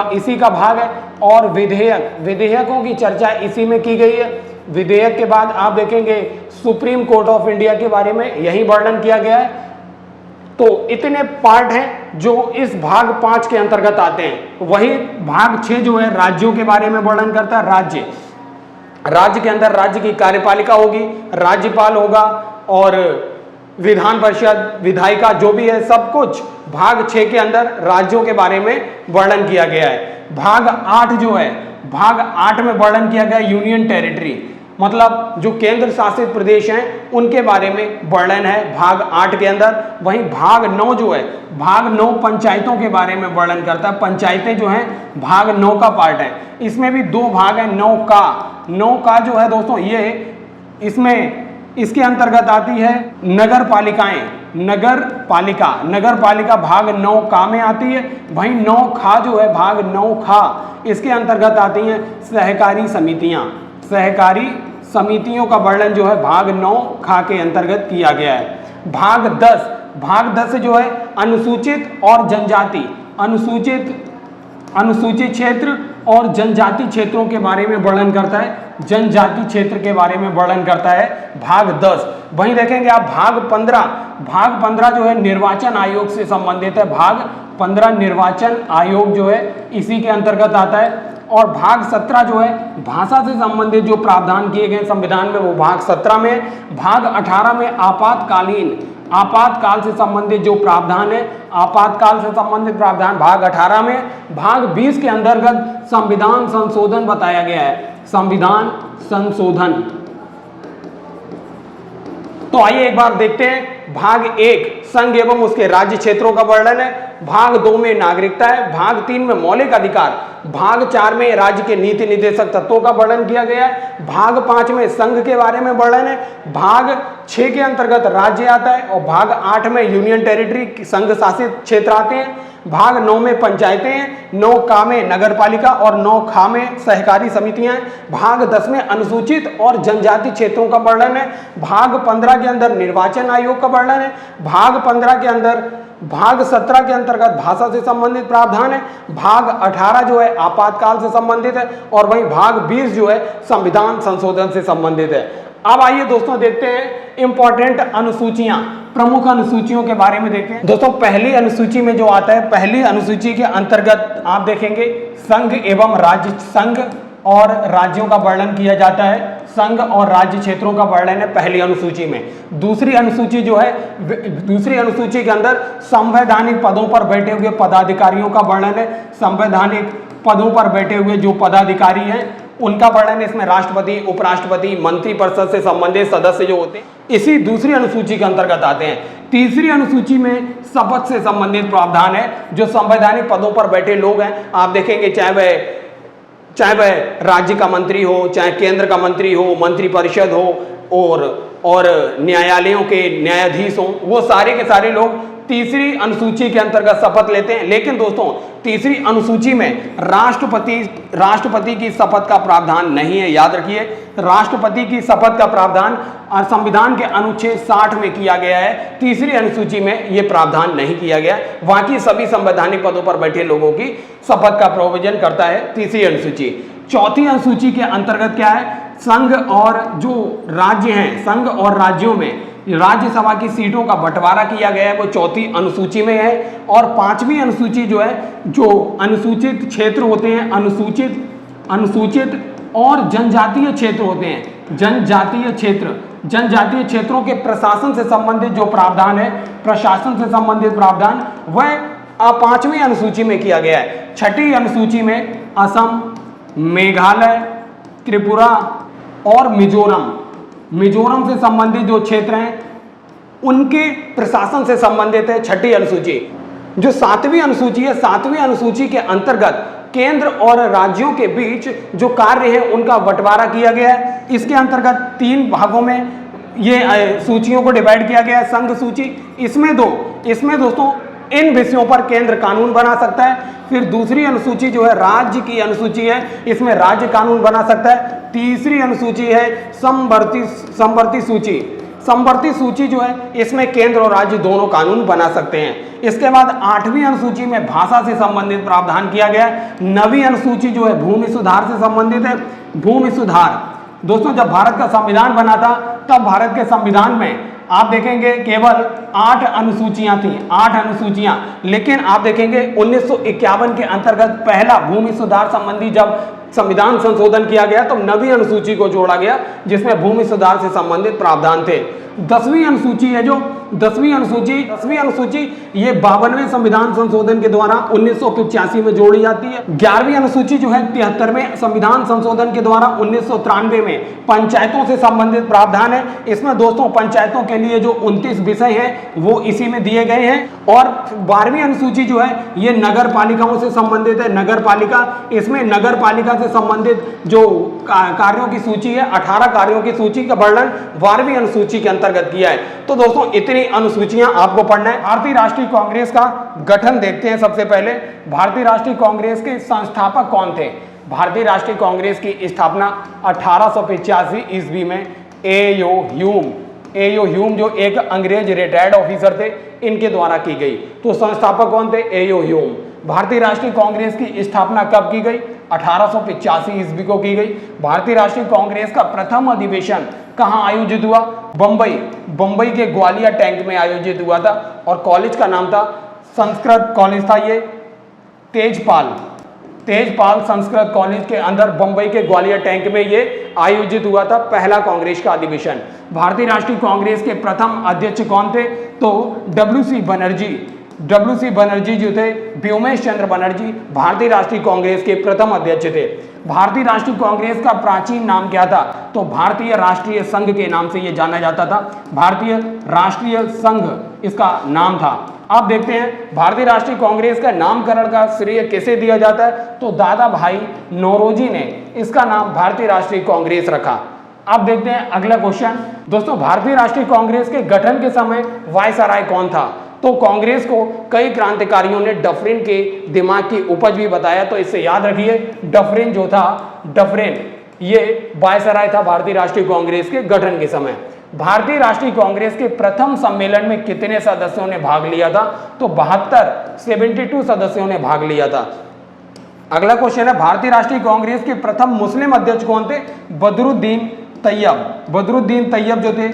इसी का भाग है। और विधेयकों की चर्चा इसी में की गई है। विधेयक के बाद आप देखेंगे सुप्रीम कोर्ट ऑफ इंडिया के बारे में यही वर्णन किया गया है। तो इतने पार्ट हैं जो इस भाग 5 के अंतर्गत आते हैं। वही भाग 6 जो है राज्यों के बारे में वर्णन करता है। राज्य के अंदर राज्य की कार्यपालिका होगी, राज्यपाल होगा और विधान परिषद, विधायिका जो भी है सब कुछ भाग 6 के अंदर राज्यों के बारे में वर्णन किया गया है। भाग 8 जो है, भाग 8 में वर्णन किया गया यूनियन टेरिटरी, मतलब जो केंद्र शासित प्रदेश हैं उनके बारे में वर्णन है भाग 8 के अंदर। वहीं भाग 9 जो है, भाग 9 पंचायतों के बारे में वर्णन करता है। पंचायतें जो हैं भाग 9 का पार्ट है। इसमें भी 2 भाग हैं। 9 का जो है दोस्तों ये इसमें इसके अंतर्गत आती है नगर पालिकाएं, नगर पालिका भाग 9 का में आती है। वहीं 9 खा जो है, भाग 9 खा इसके अंतर्गत आती हैं सहकारी समितियां। सहकारी समितियों का वर्णन जो है भाग 9 खा के अंतर्गत किया गया है। भाग 10 जो है अनुसूचित और जनजाति, अनुसूचित क्षेत्र और जनजाति क्षेत्रों के बारे में वर्णन करता है, जनजाति क्षेत्र के बारे में वर्णन करता है भाग 10। वहीं देखेंगे आप भाग 15 जो है निर्वाचन आयोग से संबंधित है। भाग 15 निर्वाचन आयोग जो है इसी के अंतर्गत आता है। और भाग 17 जो है भाषा से संबंधित जो प्रावधान किए गए संविधान में वो भाग 17 में। भाग 18 में आपातकाल से संबंधित जो प्रावधान है, आपातकाल से संबंधित प्रावधान भाग 18 में। भाग 20 के अंतर्गत संविधान संशोधन बताया गया है, संविधान संशोधन। तो आइए एक बार देखते हैं। भाग 1 संघ एवं उसके राज्य क्षेत्रों का वर्णन है। भाग 2 में नागरिकता है। भाग 3 में मौलिक अधिकार। भाग 4 में राज्य के नीति निर्देशक तत्वों का वर्णन किया गया है। भाग 5 में संघ के बारे में वर्णन है। भाग 6 के अंतर्गत राज्य आता है और भाग 8 में यूनियन टेरिटरी संघ शासित क्षेत्र आते हैं। भाग 9 में पंचायतें हैं, 9 में नगर पालिका और 9 में सहकारी समितियां हैं। भाग 10 में अनुसूचित और जनजाति क्षेत्रों का वर्णन है। भाग 15 के अंदर निर्वाचन आयोग का वर्णन है। भाग 15 के अंदर भाग 17 के अंतर्गत भाषा से संबंधित प्रावधान है। भाग 18 जो है आपातकाल से संबंधित है और वहीं भाग 20 जो है संविधान संशोधन से संबंधित है। अब आइए दोस्तों देखते हैं इंपॉर्टेंट अनुसूचियां, प्रमुख अनुसूचियों के बारे में देखें। दोस्तों पहली अनुसूची में जो आता है, पहली अनुसूची के अंतर्गत आप देखेंगे संघ एवं राज्य, संघ और राज्यों का वर्णन किया जाता है। संघ और राज्य क्षेत्रों का वर्णन है पहली अनुसूची में। दूसरी अनुसूची जो है, दूसरी अनुसूची के अंदर संवैधानिक पदों पर बैठे हुए पदाधिकारियों का वर्णन है। संवैधानिक पदों पर बैठे हुए जो पदाधिकारी हैं उनका वर्णन है। इसमें राष्ट्रपति, उपराष्ट्रपति, मंत्रिपरिषद से संबंधित सदस्य जो होते हैं इसी दूसरी अनुसूची के अंतर्गत आते हैं। तीसरी अनुसूची में शपथ से संबंधित प्रावधान है। जो संवैधानिक पदों पर बैठे लोग हैं, आप देखेंगे चाहे वह राज्य का मंत्री हो, चाहे केंद्र का मंत्री हो, मंत्रिपरिषद हो और न्यायालयों के न्यायाधीश हो, वो सारे के सारे लोग तीसरी अनुसूची के अंतर्गत शपथ लेते हैं। लेकिन दोस्तों तीसरी अनुसूची में राष्ट्रपति की शपथ का प्रावधान नहीं है, याद रखिए। राष्ट्रपति की शपथ का प्रावधान संविधान के अनुच्छेद 60 में किया गया है। तीसरी अनुसूची में यह प्रावधान नहीं किया गया। बाकी सभी संवैधानिक पदों पर बैठे लोगों की शपथ का प्रोविजन करता है तीसरी अनुसूची। चौथी अनुसूची के अंतर्गत क्या है, संघ और जो राज्य हैं, संघ और राज्यों में राज्यसभा की सीटों का बंटवारा किया गया है, वो चौथी अनुसूची में है। और पांचवी अनुसूची जो है, जो अनुसूचित क्षेत्र होते हैं, अनुसूचित और जनजातीय क्षेत्र होते हैं, जनजातीय क्षेत्रों के प्रशासन से संबंधित जो प्रावधान है, प्रशासन से संबंधित प्रावधान वह पांचवी अनुसूची में किया गया है। छठी अनुसूची में असम, मेघालय, त्रिपुरा और मिजोरम से संबंधित जो क्षेत्र हैं उनके प्रशासन से संबंधित है छठी अनुसूची। जो सातवीं अनुसूची है, सातवीं अनुसूची के अंतर्गत केंद्र और राज्यों के बीच जो कार्य है उनका बंटवारा किया गया है। इसके अंतर्गत 3 भागों में ये सूचियों को डिवाइड किया गया है। संघ सूची, इसमें दोस्तों इन विषयों पर केंद्र कानून बना सकता है। फिर दूसरी अनुसूची जो है राज्य की अनुसूची है, इसमें राज्य कानून बना सकता है। तीसरी अनुसूची है समवर्ती सूची। समवर्ती सूची जो है इसमें केंद्र और राज्य दोनों कानून बना सकते हैं। इसके बाद 8वीं अनुसूची में भाषा से संबंधित प्रावधान किया गया है। 9वीं अनुसूची जो है भूमि सुधार से संबंधित है। भूमि सुधार दोस्तों, जब भारत का संविधान बना था तब भारत के संविधान में आप देखेंगे केवल 8 अनुसूचियां थी, 8 अनुसूचियां। लेकिन आप देखेंगे 1951 के अंतर्गत पहला भूमि सुधार संबंधी जब संविधान संशोधन किया गया तो 9वीं अनुसूची को जोड़ा गया जिसमें भूमि सुधार से संबंधित प्रावधान थे। 10वीं अनुसूची है जो 10वीं अनुसूची ये 52वें संविधान संशोधन के द्वारा 1985 में जोड़ी जाती है। 11वीं अनुसूची जो है 73वें संविधान संशोधन के द्वारा 1993 में पंचायतों से संबंधित प्रावधान है। इसमें दोस्तों पंचायतों के लिए जो 29 विषय हैं वो इसी में दिए गए हैं। और 12वीं अनुसूची जो है ये नगर पालिकाओं से संबंधित है। नगर पालिका, इसमें नगर पालिका से संबंधित जो कार्यों की सूची है, 18 कार्यों की सूची का वर्णन 12वीं अनुसूची के अंतर्गत किया है। तो दोस्तों इतनी अनुसूचियां आपको पढ़ना है। भारतीय राष्ट्रीय कांग्रेस का गठन देखते हैं। सबसे पहले भारतीय राष्ट्रीय कांग्रेस के संस्थापक कौन थे? भारतीय राष्ट्रीय कांग्रेस की स्थापना 1885 ईस्वी में एयो ह्यूम जो एक अंग्रेज रिटायर्ड ऑफिसर थे इनके द्वारा की गई। तो संस्थापक कौन थे? एयो ह्यूम। भारतीय राष्ट्रीय कांग्रेस की स्थापना कब की गई? 1885 ईस्वी को की गई। भारतीय राष्ट्रीय कांग्रेस का प्रथम अधिवेशन कहां आयोजित हुआ? बंबई के ग्वालियर टैंक में आयोजित हुआ था और कॉलेज का नाम था, संस्कृत कॉलेज था ये, तेजपाल संस्कृत कॉलेज के अंदर बंबई के ग्वालियर टैंक में ये आयोजित हुआ था पहला कांग्रेस का अधिवेशन। भारतीय राष्ट्रीय कांग्रेस के प्रथम अध्यक्ष कौन थे? तो डब्ल्यू.सी. बनर्जी जो थे, व्योमेश चंद्र बनर्जी भारतीय राष्ट्रीय कांग्रेस के प्रथम अध्यक्ष थे। भारतीय राष्ट्रीय कांग्रेस का प्राचीन नाम क्या था? तो भारतीय राष्ट्रीय संघ के नाम से यह जाना जाता था। भारतीय राष्ट्रीय संघ इसका नाम था। आप देखते हैं भारतीय राष्ट्रीय कांग्रेस का नामकरण का श्रेय किसे दिया जाता है? तो दादा भाई नौरोजी ने इसका नाम भारतीय राष्ट्रीय कांग्रेस रखा। आप देखते हैं अगला क्वेश्चन। दोस्तों, भारतीय राष्ट्रीय कांग्रेस के गठन के समय वायसराय कौन था? तो कांग्रेस को कई क्रांतिकारियों ने डफरिन के दिमाग की उपज भी बताया, तो इससे याद रखिए डफरिन जो था, डफरिन ये वायसराय था भारतीय राष्ट्रीय कांग्रेस के गठन के समय। भारतीय राष्ट्रीय कांग्रेस के प्रथम सम्मेलन में कितने सदस्यों ने भाग लिया था? तो 72 सदस्यों ने भाग लिया था। अगला क्वेश्चन है, भारतीय राष्ट्रीय कांग्रेस के प्रथम मुस्लिम अध्यक्ष कौन थे? बदरुद्दीन तैयब। बदरुद्दीन तैयब जो थे,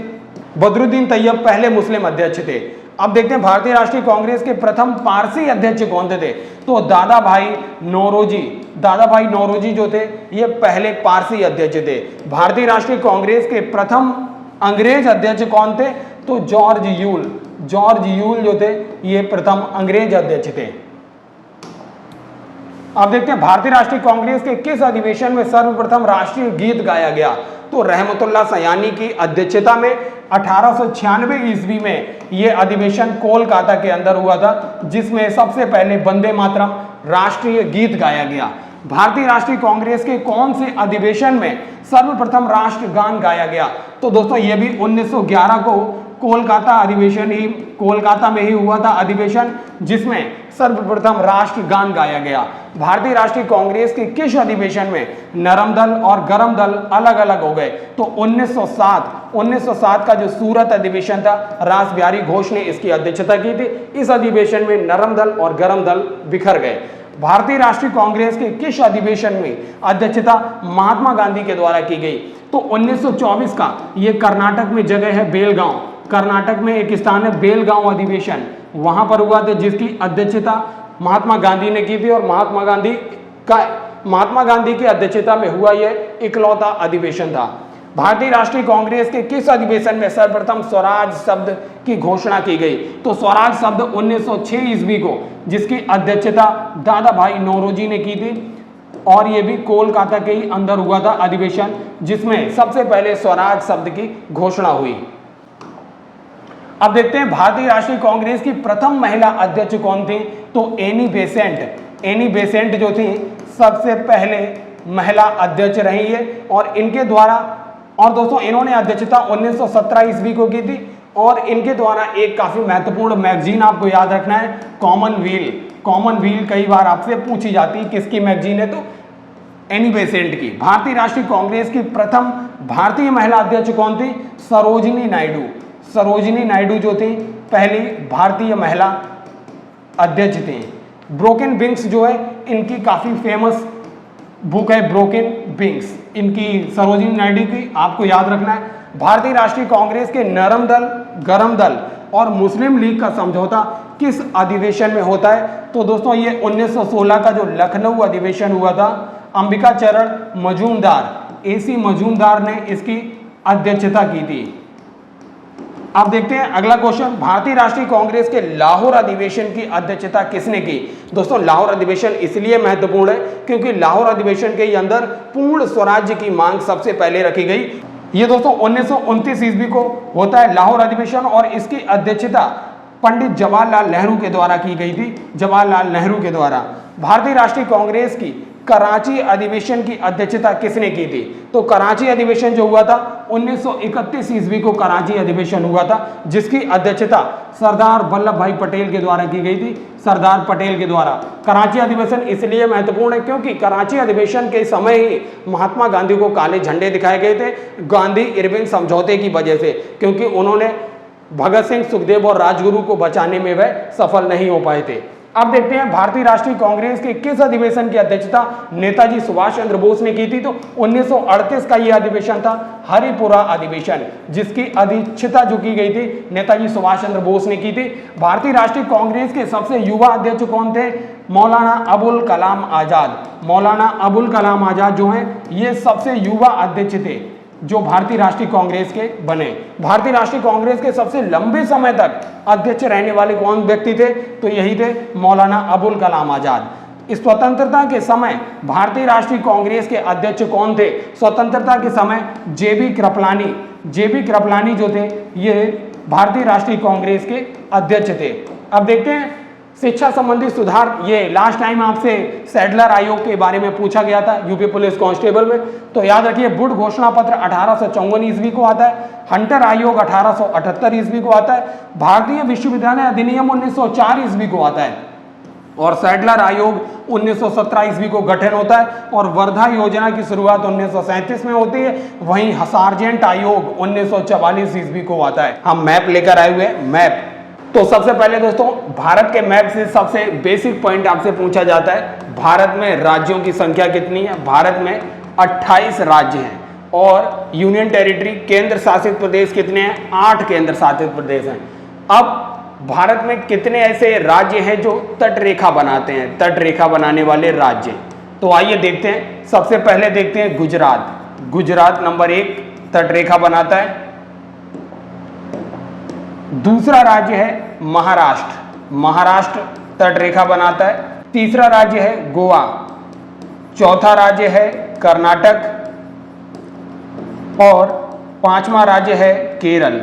बदरुद्दीन तैयब पहले मुस्लिम अध्यक्ष थे। अब देखते हैं भारतीय राष्ट्रीय कांग्रेस के प्रथम पारसी अध्यक्ष कौन थे? तो दादा भाई नौरोजी। दादा भाई नौरोजी जो थे ये पहले पारसी अध्यक्ष थे। भारतीय राष्ट्रीय कांग्रेस के प्रथम अंग्रेज अध्यक्ष कौन थे? तो जॉर्ज यूल। जॉर्ज यूल जो थे ये प्रथम अंग्रेज अध्यक्ष थे। अब देखते हैं भारतीय राष्ट्रीय कांग्रेस के किस अधिवेशन में सर्वप्रथम राष्ट्रीय गीत गाया गया? तो रहमतुल्लाह सयानी की अध्यक्षता में 1896 ईस्वी में यह अधिवेशन कोलकाता के अंदर हुआ था, जिसमें सबसे पहले वंदे मातरम राष्ट्रीय गीत गाया गया। भारतीय राष्ट्रीय कांग्रेस के कौन से अधिवेशन में सर्वप्रथम राष्ट्रगान गाया गया? तो दोस्तों ये भी 1911 को कोलकाता में ही हुआ था अधिवेशन, जिसमें सर्वप्रथम राष्ट्रगान गाया गया। भारतीय राष्ट्रीय कांग्रेस के किस अधिवेशन में नरम दल और गरम दल अलग अलग हो गए? तो 1907 का जो सूरत अधिवेशन था, रास बिहारी घोष ने इसकी अध्यक्षता की थी। इस अधिवेशन में नरम दल और गरम दल बिखर गए। भारतीय राष्ट्रीय कांग्रेस के किस अधिवेशन में अध्यक्षता महात्मा गांधी के द्वारा की गई? तो 1924 का ये कर्नाटक में जगह है बेलगांव। कर्नाटक में एक स्थान है बेलगांव अधिवेशन, वहां पर हुआ था, जिसकी अध्यक्षता महात्मा गांधी ने की थी। और महात्मा गांधी की अध्यक्षता में हुआ यह इकलौता अधिवेशन था। भारतीय राष्ट्रीय कांग्रेस के किस अधिवेशन में सर्वप्रथम स्वराज शब्द की घोषणा की गई? तो स्वराज शब्द 1906 ईस्वी को, जिसकी अध्यक्षता दादा भाई नौरोजी ने की थी, और यह भी कोलकाता के ही अंदर हुआ था अधिवेशन, जिसमें सबसे पहले स्वराज शब्द की घोषणा हुई। अब देखते हैं भारतीय राष्ट्रीय कांग्रेस की प्रथम महिला अध्यक्ष कौन थी? तो एनी बेसेंट। एनी बेसेंट जो थी सबसे पहले महिला अध्यक्ष रही है, और इनके द्वारा, और दोस्तों इन्होंने अध्यक्षता 1917 ईस्वी को की थी, और इनके द्वारा एक काफी महत्वपूर्ण मैगजीन आपको याद रखना है, कॉमनवेल्थ। कॉमनवेल्थ कई बार आपसे पूछी जाती है, किसकी मैगजीन है? तो एनी बेसेंट की। भारतीय राष्ट्रीय कांग्रेस की प्रथम भारतीय महिला अध्यक्ष कौन थी? सरोजिनी नायडू। सरोजिनी नायडू जो थी पहली भारतीय महिला अध्यक्ष थी। ब्रोकन विंग्स जो है, इनकी काफी फेमस बुक है ब्रोकन विंग्स, इनकी सरोजिनी नायडू की आपको याद रखना है। भारतीय राष्ट्रीय कांग्रेस के नरम दल, गरम दल और मुस्लिम लीग का समझौता किस अधिवेशन में होता है? तो दोस्तों ये 1916 का जो लखनऊ अधिवेशन हुआ था, अंबिका चरण मजूमदार, एसी मजूमदार ने इसकी अध्यक्षता की थी। अब देखते हैं अगला क्वेश्चन, भारतीय राष्ट्रीय कांग्रेस के लाहौर अधिवेशन की अध्यक्षता किसने की? दोस्तों लाहौर अधिवेशन इसलिए महत्वपूर्ण है क्योंकि लाहौर अधिवेशन के अंदर पूर्ण स्वराज्य की मांग सबसे पहले रखी गई। ये दोस्तों 1929 ईस्वी को होता है लाहौर अधिवेशन, और इसकी अध्यक्षता पंडित जवाहरलाल नेहरू के द्वारा की गई थी। जवाहरलाल नेहरू के द्वारा। भारतीय राष्ट्रीय कांग्रेस की कराची अधिवेशन की अध्यक्षता किसने की थी? तो कराची अधिवेशन जो हुआ था 1931 ईस्वी को कराची अधिवेशन हुआ था, जिसकी अध्यक्षता सरदार वल्लभ भाई पटेल के द्वारा की गई थी। सरदार पटेल के द्वारा। कराची अधिवेशन इसलिए महत्वपूर्ण है क्योंकि कराची अधिवेशन के समय ही महात्मा गांधी को काले झंडे दिखाए गए थे, गांधी इरविन समझौते की वजह से, क्योंकि उन्होंने भगत सिंह, सुखदेव और राजगुरु को बचाने में वह सफल नहीं हो पाए थे। अब देखते हैं भारतीय राष्ट्रीय कांग्रेस के किस अधिवेशन की अध्यक्षता नेताजी सुभाष चंद्र बोस ने की थी। तो 1938 का यह अधिवेशन था, हरिपुरा अधिवेशन, जिसकी अध्यक्षता जो की गई थी नेताजी सुभाष चंद्र बोस ने की थी। भारतीय राष्ट्रीय कांग्रेस के सबसे युवा अध्यक्ष कौन थे? मौलाना अबुल कलाम आजाद। मौलाना अबुल कलाम आजाद जो हैं ये सबसे युवा अध्यक्ष थे जो भारतीय राष्ट्रीय कांग्रेस के बने। भारतीय राष्ट्रीय कांग्रेस के सबसे लंबे समय तक अध्यक्ष रहने वाले कौन व्यक्ति थे? तो यही थे मौलाना अबुल कलाम आजाद। स्वतंत्रता के समय भारतीय राष्ट्रीय कांग्रेस के अध्यक्ष कौन थे? स्वतंत्रता के समय जेबी कृपलानी। जेबी कृपलानी जो थे ये भारतीय राष्ट्रीय कांग्रेस के अध्यक्ष थे। अब देखते हैं शिक्षा संबंधी सुधार। ये लास्ट टाइम आपसे सैडलर आयोग के बारे में पूछा गया था यूपी पुलिस कांस्टेबल में, तो याद रखिए वुड घोषणा पत्र 1854 ईस्वी को आता है, हंटर आयोग 1878 ईस्वी को आता है, भारतीय विश्वविद्यालय अधिनियम 1904 ईस्वी को आता है और सैडलर आयोग 1917 ईस्वी को गठन होता है और वर्धा योजना की शुरुआत 1937 में होती है। वहीं सार्जेंट आयोग 1944 ईस्वी को आता है। हम मैप लेकर आए हुए हैं, मैप। तो सबसे पहले दोस्तों भारत के मैप से सबसे बेसिक पॉइंट आपसे पूछा जाता है, भारत में राज्यों की संख्या कितनी है? भारत में 28 राज्य हैं और यूनियन टेरिटरी केंद्र शासित प्रदेश कितने हैं? 8 केंद्र शासित प्रदेश हैं। अब भारत में कितने ऐसे राज्य हैं जो तटरेखा बनाते हैं? तटरेखा बनाने वाले राज्य, तो आइए देखते हैं। सबसे पहले देखते हैं गुजरात। गुजरात नंबर 1 तटरेखा बनाता है। दूसरा राज्य है महाराष्ट्र। महाराष्ट्र तटरेखा बनाता है। तीसरा राज्य है गोवा। चौथा राज्य है कर्नाटक और पांचवा राज्य है केरल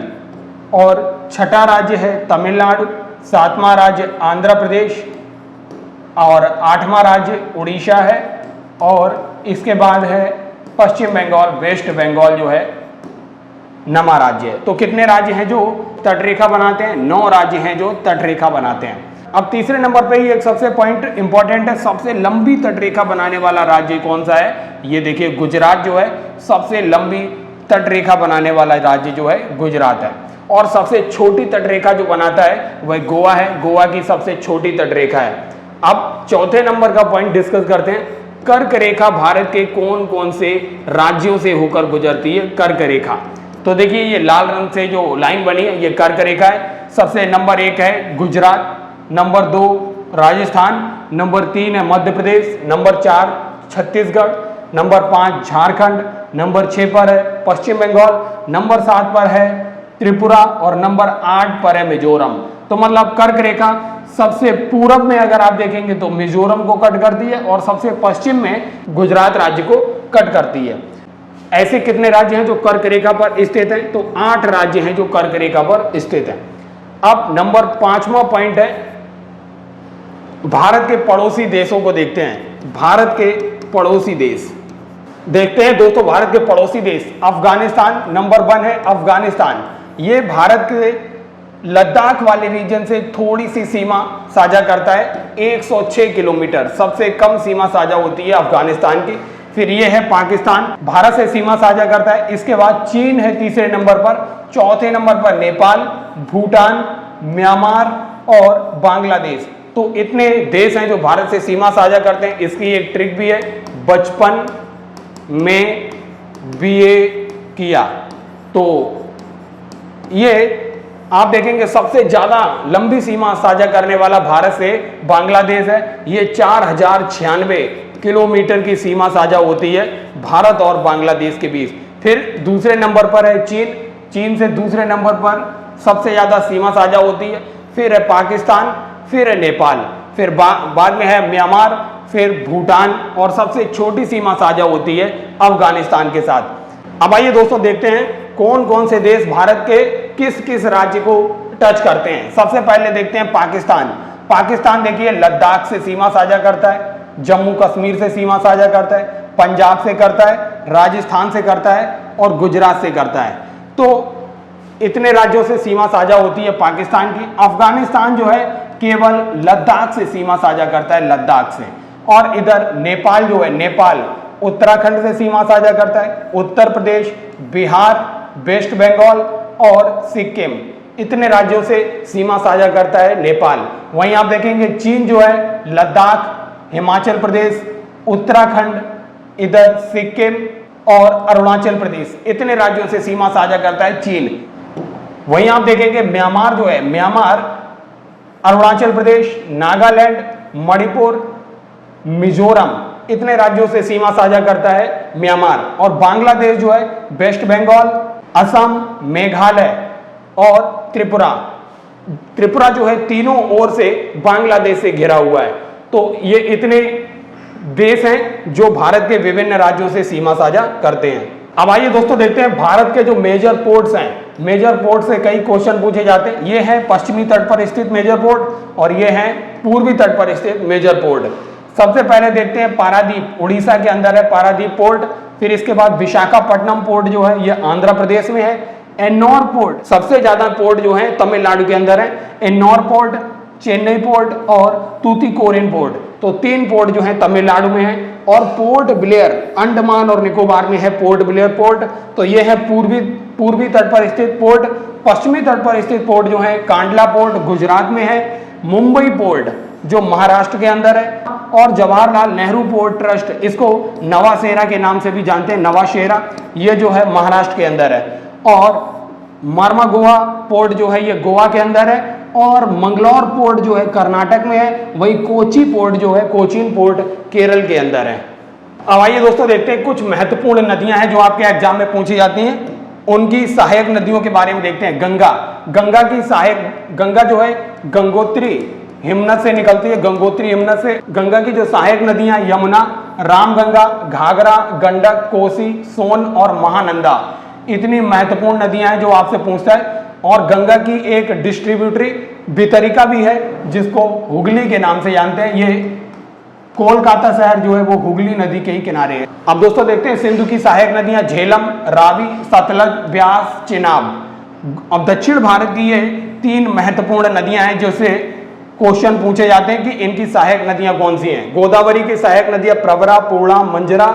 और छठा राज्य है तमिलनाडु। सातवां राज्य आंध्र प्रदेश और आठवां राज्य उड़ीसा है और इसके बाद है पश्चिम बंगाल, वेस्ट बंगाल जो है नमा राज्य है। तो कितने राज्य हैं जो तटरेखा बनाते हैं? 9 राज्य हैं जो तटरेखा बनाते हैं। अब तीसरे नंबर पे ही एक सबसे पॉइंट इंपॉर्टेंट है, सबसे लंबी तटरेखा बनाने वाला राज्य कौन सा है? ये देखिए गुजरात जो है सबसे लंबी तटरेखा बनाने वाला राज्य जो है गुजरात है। और सबसे छोटी तटरेखा जो बनाता है वह गोवा है। गोवा की सबसे छोटी तटरेखा है। अब चौथे नंबर का पॉइंट डिस्कस करते हैं। कर्क रेखा भारत के कौन कौन से राज्यों से होकर गुजरती है? कर्क रेखा, तो देखिए ये लाल रंग से जो लाइन बनी है ये कर्क रेखा है। सबसे नंबर 1 है गुजरात, नंबर 2 राजस्थान, नंबर 3 है Madhya Pradesh, number 4 Chhattisgarh, number 5 Jharkhand, number 6 पर है पश्चिम बंगाल, नंबर 7 पर है त्रिपुरा और नंबर 8 पर है मिजोरम। तो मतलब कर्क रेखा सबसे पूरब में अगर आप देखेंगे तो मिजोरम को कट करती है और सबसे पश्चिम में गुजरात राज्य को कट करती है। ऐसे कितने राज्य हैं जो कर्क रेखा पर स्थित हैं? तो 8 राज्य हैं जो कर्क रेखा पर स्थित हैं। अब नंबर 5वां पॉइंट है भारत के पड़ोसी देशों को देखते हैं। भारत के पड़ोसी देश देखते हैं दोस्तों। भारत के पड़ोसी देश अफगानिस्तान नंबर 1 है। अफगानिस्तान ये भारत के लद्दाख वाले रीजन से थोड़ी सी सीमा साझा करता है, 106 किलोमीटर सबसे कम सीमा साझा होती है अफगानिस्तान की। फिर ये है पाकिस्तान, भारत से सीमा साझा करता है। इसके बाद चीन है तीसरे नंबर पर, चौथे नंबर पर नेपाल, भूटान, म्यांमार और बांग्लादेश। तो इतने देश हैं जो भारत से सीमा साझा करते हैं। इसकी एक ट्रिक भी है, बचपन में बीए किया। तो ये आप देखेंगे सबसे ज्यादा लंबी सीमा साझा करने वाला भारत से बांग्लादेश है। ये 4096 किलोमीटर की सीमा साझा होती है भारत और बांग्लादेश के बीच। फिर दूसरे नंबर पर है चीन। चीन से दूसरे नंबर पर सबसे ज्यादा सीमा साझा होती है। फिर है पाकिस्तान, फिर है नेपाल, फिर बाद में है म्यांमार, फिर भूटान और सबसे छोटी सीमा साझा होती है अफगानिस्तान के साथ। अब आइए दोस्तों देखते हैं कौन कौन से देश भारत के किस किस राज्य को टच करते हैं। सबसे पहले देखते हैं पाकिस्तान। पाकिस्तान देखिए लद्दाख से सीमा साझा करता है, जम्मू कश्मीर से सीमा साझा करता है, पंजाब से करता है, राजस्थान से करता है और गुजरात से करता है। तो इतने राज्यों से सीमा साझा होती है पाकिस्तान की। अफगानिस्तान जो है केवल लद्दाख से सीमा साझा करता है, लद्दाख से। और इधर नेपाल जो है, नेपाल उत्तराखंड से सीमा साझा करता है, उत्तर प्रदेश, बिहार, वेस्ट बंगाल और सिक्किम इतने राज्यों से सीमा साझा करता है नेपाल। वहीं आप देखेंगे चीन जो है लद्दाख, हिमाचल प्रदेश, उत्तराखंड, इधर सिक्किम और अरुणाचल प्रदेश, इतने राज्यों से सीमा साझा करता है चीन। वहीं आप देखेंगे म्यांमार जो है, म्यांमार, अरुणाचल प्रदेश, नागालैंड, मणिपुर, मिजोरम, इतने राज्यों से सीमा साझा करता है म्यांमार। और बांग्लादेश जो है वेस्ट बंगाल, असम, मेघालय और त्रिपुरा, त्रिपुरा जो है तीनों ओर से बांग्लादेश से घिरा हुआ है। तो ये इतने देश हैं जो भारत के विभिन्न राज्यों से सीमा साझा करते हैं। अब आइए दोस्तों देखते हैं भारत के जो मेजर पोर्ट्स हैं। मेजर पोर्ट से कई क्वेश्चन पूछे जाते हैं। ये है पश्चिमी तट पर स्थित मेजर पोर्ट और ये है पूर्वी तट पर स्थित मेजर पोर्ट। सबसे पहले देखते हैं पारादीप, उड़ीसा के अंदर है पारादीप पोर्ट। फिर इसके बाद विशाखापट्टनम पोर्ट जो है ये आंध्र प्रदेश में है। एन्नौर पोर्ट, सबसे ज्यादा पोर्ट जो है तमिलनाडु के अंदर है। एन्नौर पोर्ट, चेन्नई पोर्ट और तूतीकोरिन पोर्ट, तो 3 पोर्ट जो है तमिलनाडु में है। और पोर्ट ब्लेयर अंडमान और निकोबार में है पोर्ट ब्लेयर पोर्ट। तो ये है पूर्वी तट पर स्थित पोर्ट। पश्चिमी तट पर स्थित पोर्ट जो है कांडला पोर्ट गुजरात में है। मुंबई पोर्ट जो महाराष्ट्र के अंदर है। और जवाहरलाल नेहरू पोर्ट ट्रस्ट, इसको नवाशेरा के नाम से भी जानते हैं, नवाशेरा, ये जो है महाराष्ट्र के अंदर है। और मर्मागोवा पोर्ट जो है ये गोवा के अंदर है। और मंगलौर पोर्ट जो है कर्नाटक में है। वही कोची पोर्ट जो है, कोचीन पोर्ट केरल के अंदर है। अब आइए दोस्तों देखते हैं कुछ महत्वपूर्ण नदियां हैं जो आपके एग्जाम में पूछी जाती हैं, उनकी सहायक नदियों के बारे में देखते हैं। गंगा, गंगा की सहायक, गंगा जो है गंगोत्री हिमनद से निकलती है, गंगोत्री हिमनद से। गंगा की जो सहायक नदियां यमुना, रामगंगा, घाघरा, गंडक, कोसी, सोन और महानंदा, इतनी महत्वपूर्ण नदियां हैं जो आपसे पूछता है। और गंगा की एक डिस्ट्रीब्यूटरी वितरिका भी है जिसको हुगली के नाम से जानते हैं। ये कोलकाता शहर जो है वो हुगली नदी के ही किनारे है। अब दोस्तों देखते हैं सिंधु की सहायक नदियां झेलम, रावी, सतलज, ब्यास, चिनाब। अब दक्षिण भारत की ये 3 महत्वपूर्ण नदियां हैं जिससे क्वेश्चन पूछे जाते हैं कि इनकी सहायक नदियां कौन सी हैं। गोदावरी की सहायक नदियां प्रवरा, पूर्णा, मंजरा,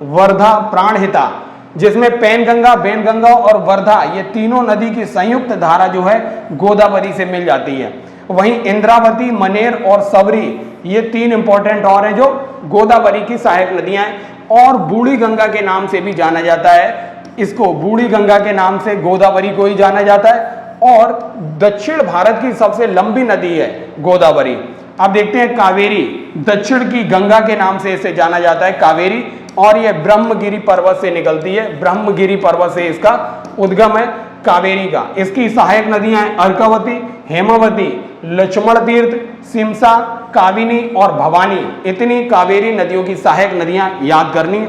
वर्धा, प्राणहिता, जिसमें पैनगंगा, बेनगंगा और वर्धा, ये तीनों नदी की संयुक्त धारा जो है गोदावरी से मिल जाती है। वहीं इंद्रावती, मनेर और सबरी, ये 3 इंपॉर्टेंट और हैं जो गोदावरी की सहायक नदियां हैं। और बूढ़ी गंगा के नाम से भी जाना जाता है, इसको बूढ़ी गंगा के नाम से गोदावरी को ही जाना जाता है। और दक्षिण भारत की सबसे लंबी नदी है गोदावरी। अब देखते हैं कावेरी, दक्षिण की गंगा के नाम से इसे जाना जाता है कावेरी। और यह ब्रह्मगिरी पर्वत से निकलती है, ब्रह्मगिरी पर्वत से इसका उद्गम है कावेरी का। इसकी सहायक नदियां हैं अर्कावती, हेमावती, लक्ष्मण तीर्थ, सिमसा, काविनी और भवानी, इतनी कावेरी नदियों की सहायक नदियां याद करनी है।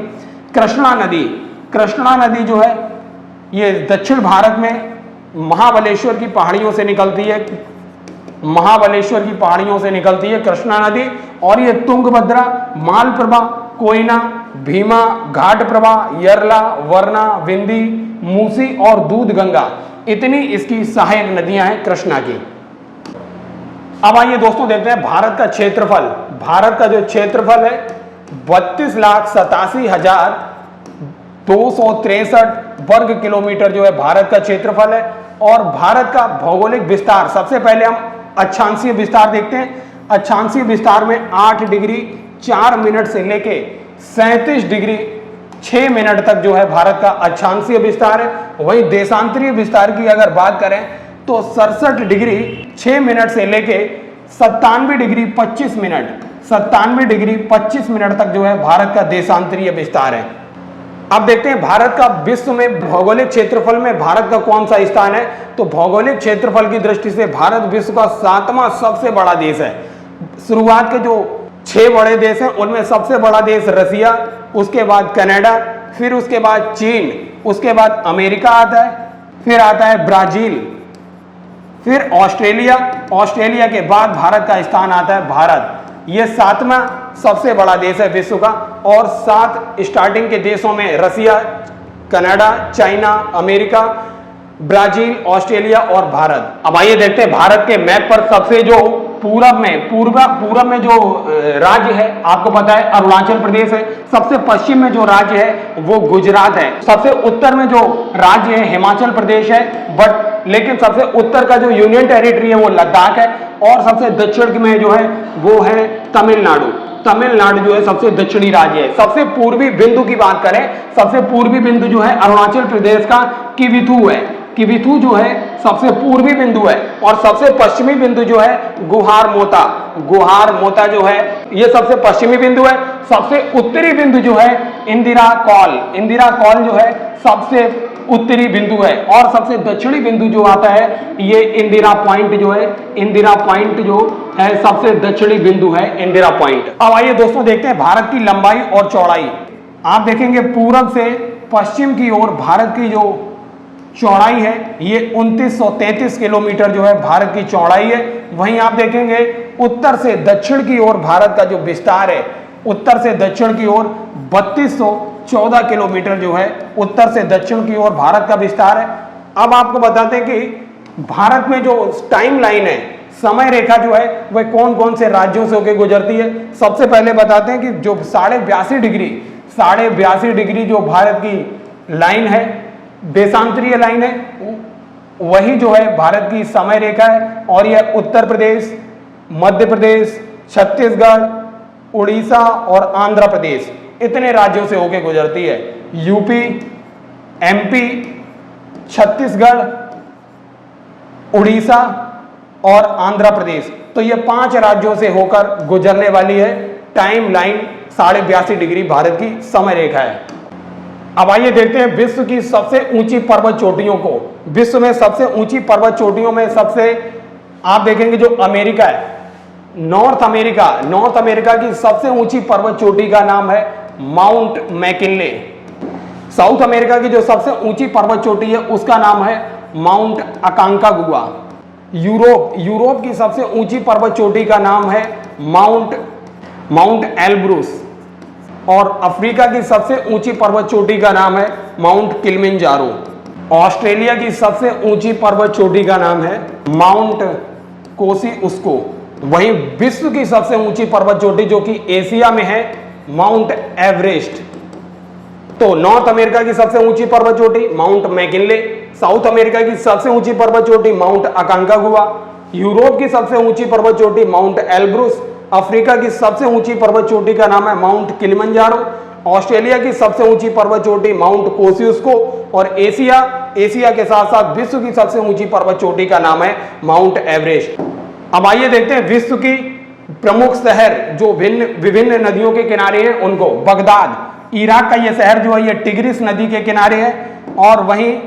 कृष्णा नदी, कृष्णा नदी जो है ये दक्षिण भारत में महाबलेश्वर की पहाड़ियों से निकलती है, महाबलेश्वर की पहाड़ियों से निकलती है कृष्णा नदी। और ये तुंगभद्रा, मालप्रभा, कोयना, भीमा, घाटप्रभा, यरला, वरना, विंदी, मूसी और दूध गंगा, इतनी इसकी सहायक नदियां हैं कृष्णा की। अब आइए दोस्तों देखते हैं भारत का क्षेत्रफल। भारत का जो क्षेत्रफल है 32,87,263 वर्ग किलोमीटर जो है भारत का क्षेत्रफल है। और भारत का भौगोलिक विस्तार, सबसे पहले हम अक्षांशीय विस्तार देखते हैं। अक्षांशीय विस्तार में 8 डिग्री 4 मिनट से लेके 37 डिग्री 6 मिनट तक जो है भारत का अक्षांशीय विस्तार है। वहीं देशांतरीय विस्तार की अगर बात करें तो 67 डिग्री 6 मिनट से लेके 97 डिग्री 25 मिनट 97 डिग्री 25 मिनट तक जो है भारत का देशांतरीय विस्तार है। अब देखते हैं भारत का विश्व में भौगोलिक क्षेत्रफल में भारत का कौन सा स्थान है। तो भौगोलिक क्षेत्रफल की दृष्टि से भारत विश्व का 7वां सबसे बड़ा देश है। शुरुआत के जो 6 बड़े देश हैं उनमें सबसे बड़ा देश रसिया, उसके बाद कनाडा, फिर उसके बाद चीन, उसके बाद अमेरिका आता है, फिर आता है ब्राजील, फिर ऑस्ट्रेलिया, ऑस्ट्रेलिया के बाद भारत का स्थान आता है भारत। यह 7वां सबसे बड़ा देश है विश्व का। और 7 स्टार्टिंग के देशों में Russia, Canada, China, America, Brazil, Australia और भारत। अब आइए देखते हैं भारत के मैप पर सबसे जो पूरब में जो राज्य है आपको पता है अरुणाचल प्रदेश है। सबसे पश्चिम में जो राज्य है वो गुजरात है। सबसे उत्तर में जो राज्य है हिमाचल प्रदेश है, लेकिन सबसे उत्तर का जो यूनियन टेरिटरी है वो लद्दाख है। और सबसे दक्षिण में जो है वो है तमिलनाडु। तमिलनाडु जो है सबसे दक्षिणी राज्य है। सबसे पूर्वी बिंदु की बात करें, सबसे पूर्वी बिंदु जो है अरुणाचल प्रदेश का किविथू है। किविथू जो है सबसे पूर्वी बिंदु है। और सबसे पश्चिमी बिंदु जो है गुहार मोता जो है ये सबसे पश्चिमी बिंदु है। सबसे उत्तरी बिंदु जो है इंदिरा कॉल जो है सबसे उत्तरी बिंदु है। और सबसे दक्षिणी बिंदु जो आता है ये इंदिरा पॉइंट जो है सबसे दक्षिणी बिंदु है इंदिरा पॉइंट। अब आइए दोस्तों देखते हैं भारत की लंबाई और चौड़ाई। आप देखेंगे पूरब से पश्चिम की ओर भारत की जो चौड़ाई है ये 2933 किलोमीटर जो है भारत की चौड़ाई है। वहीं आप देखेंगे उत्तर से दक्षिण की ओर भारत का जो विस्तार है, उत्तर से दक्षिण की ओर 3214 किलोमीटर जो है उत्तर से दक्षिण की ओर भारत का विस्तार है। अब आपको बताते हैं कि भारत में जो टाइम लाइन है, समय रेखा जो है वह कौन कौन से राज्यों से होकर गुजरती है। सबसे पहले बताते हैं कि जो 82.5 डिग्री जो भारत की लाइन है, देशांतरीय लाइन है, वही जो है भारत की समय रेखा है। और यह उत्तर प्रदेश, मध्य प्रदेश, छत्तीसगढ़, उड़ीसा और आंध्र प्रदेश इतने राज्यों से होकर गुजरती है। यूपी, एमपी, छत्तीसगढ़, उड़ीसा और आंध्र प्रदेश, तो ये 5 राज्यों से होकर गुजरने वाली है टाइम लाइन। 82.5 डिग्री भारत की समय रेखा है। अब आइए देखते हैं विश्व की सबसे ऊंची पर्वत चोटियों को। विश्व में सबसे ऊंची पर्वत चोटियों में सबसे आप देखेंगे जो अमेरिका है, नॉर्थ अमेरिका की सबसे ऊंची पर्वत चोटी का नाम है माउंट मैकिनले। साउथ अमेरिका की जो सबसे ऊंची पर्वत चोटी है उसका नाम है माउंट अकांकागुआ। यूरोप की सबसे ऊंची पर्वत चोटी का नाम है माउंट एल्ब्रूस। और अफ्रीका की सबसे ऊंची पर्वत चोटी का नाम है माउंट किलिमंजारो। ऑस्ट्रेलिया की सबसे ऊंची पर्वत चोटी का नाम है माउंट कोसिउस्को। वहीं विश्व की सबसे ऊंची पर्वत चोटी जो कि एशिया में है माउंट एवरेस्ट। तो नॉर्थ अमेरिका की सबसे ऊंची पर्वत चोटी माउंट मैकिनले, साउथ अमेरिका की सबसे ऊंची पर्वत चोटी माउंट अकांकागुआ, यूरोप की सबसे ऊंची पर्वत चोटी माउंट एल्ब्रूस, अफ्रीका की सबसे ऊंची पर्वत चोटी का नाम है माउंट किलिमंजारो, ऑस्ट्रेलिया की सबसे ऊंची पर्वत चोटी माउंट कोसिउस्को और एशिया के साथ साथ विश्व की सबसे ऊंची पर्वत चोटी का नाम है माउंट एवरेस्ट। अब आइए देखते हैं विश्व की प्रमुख शहर जो विभिन्न नदियों के किनारे हैं उनको। बगदाद, इराक का यह शहर जो है ये टिग्रिस नदी के किनारे है। और वहीं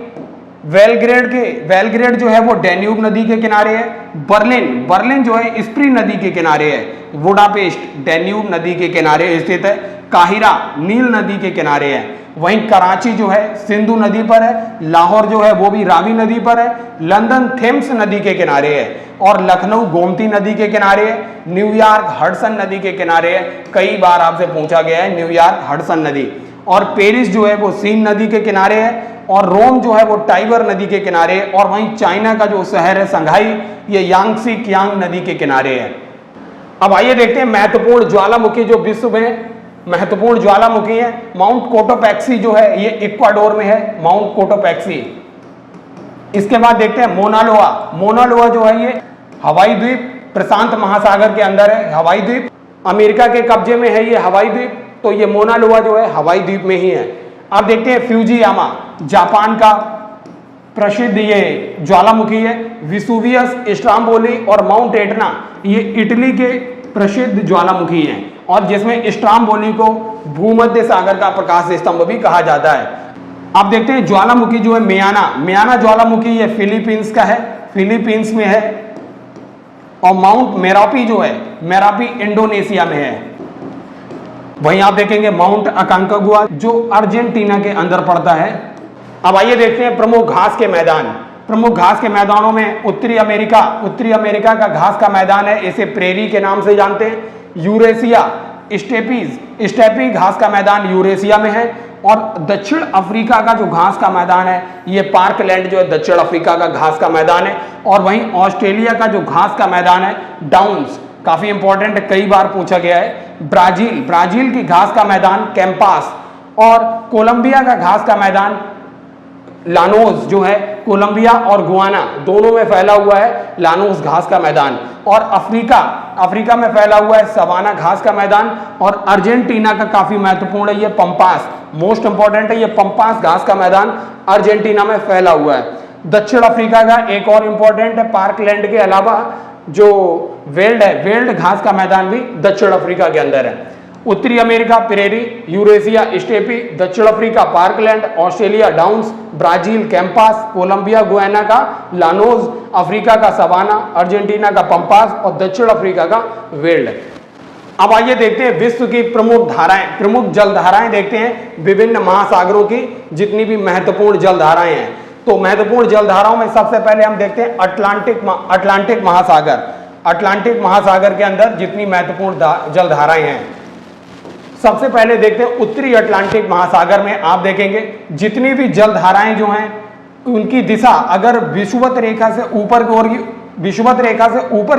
बेलग्रेड जो है वो डैन्यूब नदी के किनारे है। बर्लिन जो है स्प्री नदी के किनारे है। बुडापेस्ट डैन्यूब नदी के किनारे स्थित है। काहिरा नील नदी के किनारे है। वहीं कराची जो है सिंधु नदी पर है। लाहौर जो है वो भी रावी नदी पर है। लंदन थेम्स नदी के किनारे है। और लखनऊ गोमती नदी के किनारे है। न्यूयॉर्क हडसन नदी के किनारे है। कई बार आपसे पूछा गया है न्यूयॉर्क हडसन नदी। और पेरिस जो है वो सीन नदी के किनारे है। और रोम जो है वो टाइबर नदी के किनारे है। और वहीं चाइना का जो शहर है संघाई, ये यांगसी कियांग नदी के किनारे है। अब आइए देखते हैं महत्वपूर्ण ज्वालामुखी जो विश्व में महत्वपूर्ण ज्वालामुखी है। माउंट कोटोपैक्सी जो है ये इक्वाडोर में है, माउंट कोटोपैक्सी। इसके बाद देखते हैं मोनालोआ जो है ये हवाई द्वीप प्रशांत महासागर के अंदर है। हवाई द्वीप अमेरिका के कब्जे में है ये हवाई द्वीप, तो ये मोनालोआ जो है हवाई द्वीप में ही है। अब देखते हैं फ्यूजियामा, जापान का प्रसिद्ध ये ज्वालामुखी है। विसुवियस, स्ट्राम्बोली और माउंट एटना ये इटली के प्रसिद्ध ज्वालामुखी हैं। और जिसमें स्ट्राम्बोली को भूमध्य सागर का प्रकाश स्तंभ भी कहा जाता है। अब देखते हैं ज्वालामुखी जो है मियाना ज्वालामुखी ये फिलीपींस का है, फिलीपींस में है। और माउंट मेरापी जो है मेरापी इंडोनेशिया में है। वहीं आप देखेंगे माउंट अकांकागुआ जो अर्जेंटीना के अंदर पड़ता है। अब आइए देखते हैं प्रमुख घास के मैदान। प्रमुख घास के मैदानों में उत्तरी अमेरिका का घास का मैदान है, इसे प्रेरी के नाम से जानते हैं। यूरेशिया स्टेपी घास का मैदान यूरेशिया में है। और दक्षिण अफ्रीका का जो घास का मैदान है ये पार्कलैंड जो है दक्षिण अफ्रीका का घास का मैदान है। और वहीं ऑस्ट्रेलिया का जो घास का मैदान है डाउन्स, काफी इंपॉर्टेंट है, कई बार पूछा गया है। ब्राजील की घास का मैदान कैंपास, और कोलंबिया का घास का मैदान लानोस जो है कोलंबिया और गुआना दोनों में फैला हुआ है लानोस घास का मैदान। और अफ्रीका में फैला हुआ है सवाना घास का मैदान। और अर्जेंटीना का काफी महत्वपूर्ण है ये पंपास, मोस्ट इंपॉर्टेंट है ये पंपास घास का मैदान अर्जेंटीना में फैला हुआ है। दक्षिण अफ्रीका का एक और इंपॉर्टेंट है, पार्कलैंड के अलावा जो वेल्ड है, वेल्ड घास का मैदान भी दक्षिण अफ्रीका के अंदर है। उत्तरी अमेरिका प्रेरी, यूरेशिया स्टेपी, दक्षिण Africa parkland, Australia downs, Brazil campos, Colombia Guiana का लानोज, अफ्रीका का सवाना, अर्जेंटीना का पंपास और दक्षिण अफ्रीका का वेल्ड। अब आइए देखते हैं विश्व की प्रमुख जलधाराएं देखते हैं, विभिन्न महासागरों की जितनी भी महत्वपूर्ण जलधाराएं हैं। तो महत्वपूर्ण जलधाराओं में सबसे पहले हम देखते हैं अटलांटिक महासागर। अटलांटिक महासागर के अंदर जितनी महत्वपूर्ण जलधाराएं हैं, सबसे पहले देखते हैं उत्तरी अटलांटिक महासागर में आप देखेंगे जितनी भी जलधाराएं जो हैं उनकी दिशा अगर विषुवत रेखा से ऊपर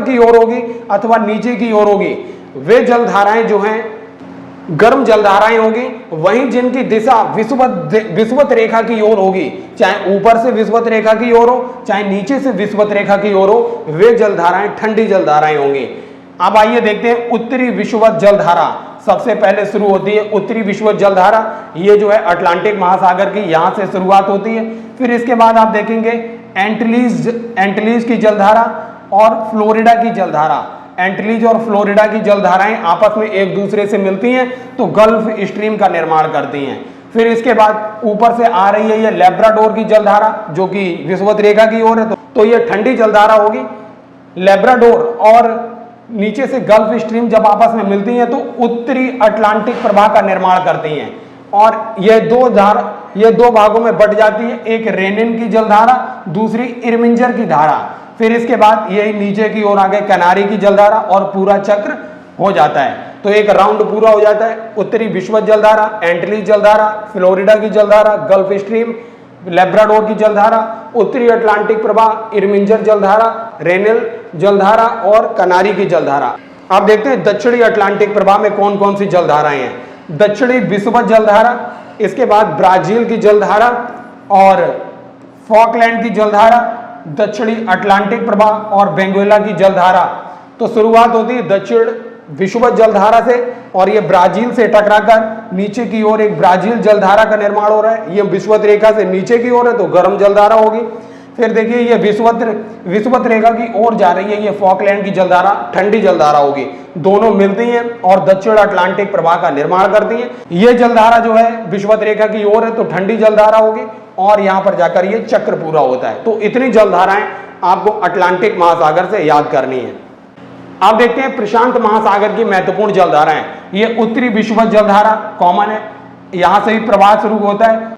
की ओर होगी अथवा नीचे की ओर होगी, वे जलधाराएं जो हैं गर्म जलधाराएं होगी। वहीं जिनकी दिशा विषुवत रेखा की ओर होगी, चाहे ऊपर से विषुवत रेखा की ओर हो चाहे नीचे से विषुवत रेखा की ओर हो, वे जलधाराएं ठंडी जलधाराएं होंगी। अब आइए देखते हैं उत्तरी विषुवत जलधारा। सबसे पहले शुरू होती है उत्तरी विषुवत जलधारा, ये जो है अटलांटिक महासागर की यहां से शुरुआत होती है। फिर इसके बाद आप देखेंगे एंटिलीज की जलधारा और फ्लोरिडा की जलधारा। एंटिलीज और फ्लोरिडा की जलधाराएं आपस में एक दूसरे से मिलती हैं तो गल्फ स्ट्रीम का निर्माण करती हैं। फिर इसके बाद ऊपर से आ रही है ये लेब्राडोर की जलधारा जो कि विषुवत रेखा की ओर है, तो ये ठंडी जलधारा होगी। लेब्राडोर और नीचे से गल्फ स्ट्रीम जब आपस में मिलती हैं तो उत्तरी अटलांटिक प्रवाह का निर्माण करती हैं और ये दो भागों में बट जाती है, एक रेनिन की जलधारा, दूसरी इरमिंजर की धारा। फिर इसके बाद ये नीचे की ओर आगे कनारी की जलधारा और पूरा चक्र हो जाता है। तो एक राउंड पूरा हो जाता है। उत्तरी विषुवत जलधारा, एंटिलीज जलधारा, फ्लोरिडा की जलधारा, गल्फ स्ट्रीम, लेब्राडोर की जलधारा, उत्तरी अटलांटिक प्रवाह, इरमिंजर जलधारा, रेनिल जलधारा और कनारी की जलधारा। आप देखते हैं दक्षिणी अटलांटिक प्रवाह में कौन कौन सी जलधाराएं हैं। दक्षिणी विषुवत जलधारा, इसके बाद ब्राजील की जलधारा और फॉकलैंड की जलधारा, दक्षिणी अटलांटिक प्रवाह और बेंगुएला की जलधारा। तो शुरुआत होती है दक्षिण विषुवत जलधारा से और ये ब्राजील से टकराकर नीचे की ओर एक ब्राजील जलधारा का निर्माण हो रहा है। ये विषुवत रेखा से नीचे की ओर है तो गर्म जलधारा होगी। फिर देखिए ये विषुवत रेखा की ओर जा रही है, ये फॉकलैंड की जलधारा ठंडी जलधारा होगी। दोनों मिलती हैं और दक्षिण अटलांटिक प्रवाह का निर्माण करती हैं। ये जलधारा जो है विषुवत रेखा की ओर है तो ठंडी जलधारा होगी और यहाँ पर जाकर ये चक्र पूरा होता है। तो इतनी जलधाराएं आपको अटलांटिक महासागर से याद करनी है। आप देखते हैं प्रशांत महासागर की महत्वपूर्ण जलधाराएं। ये उत्तरी विषुवत जलधारा कॉमन है, यहां से ही प्रवाह शुरू होता है।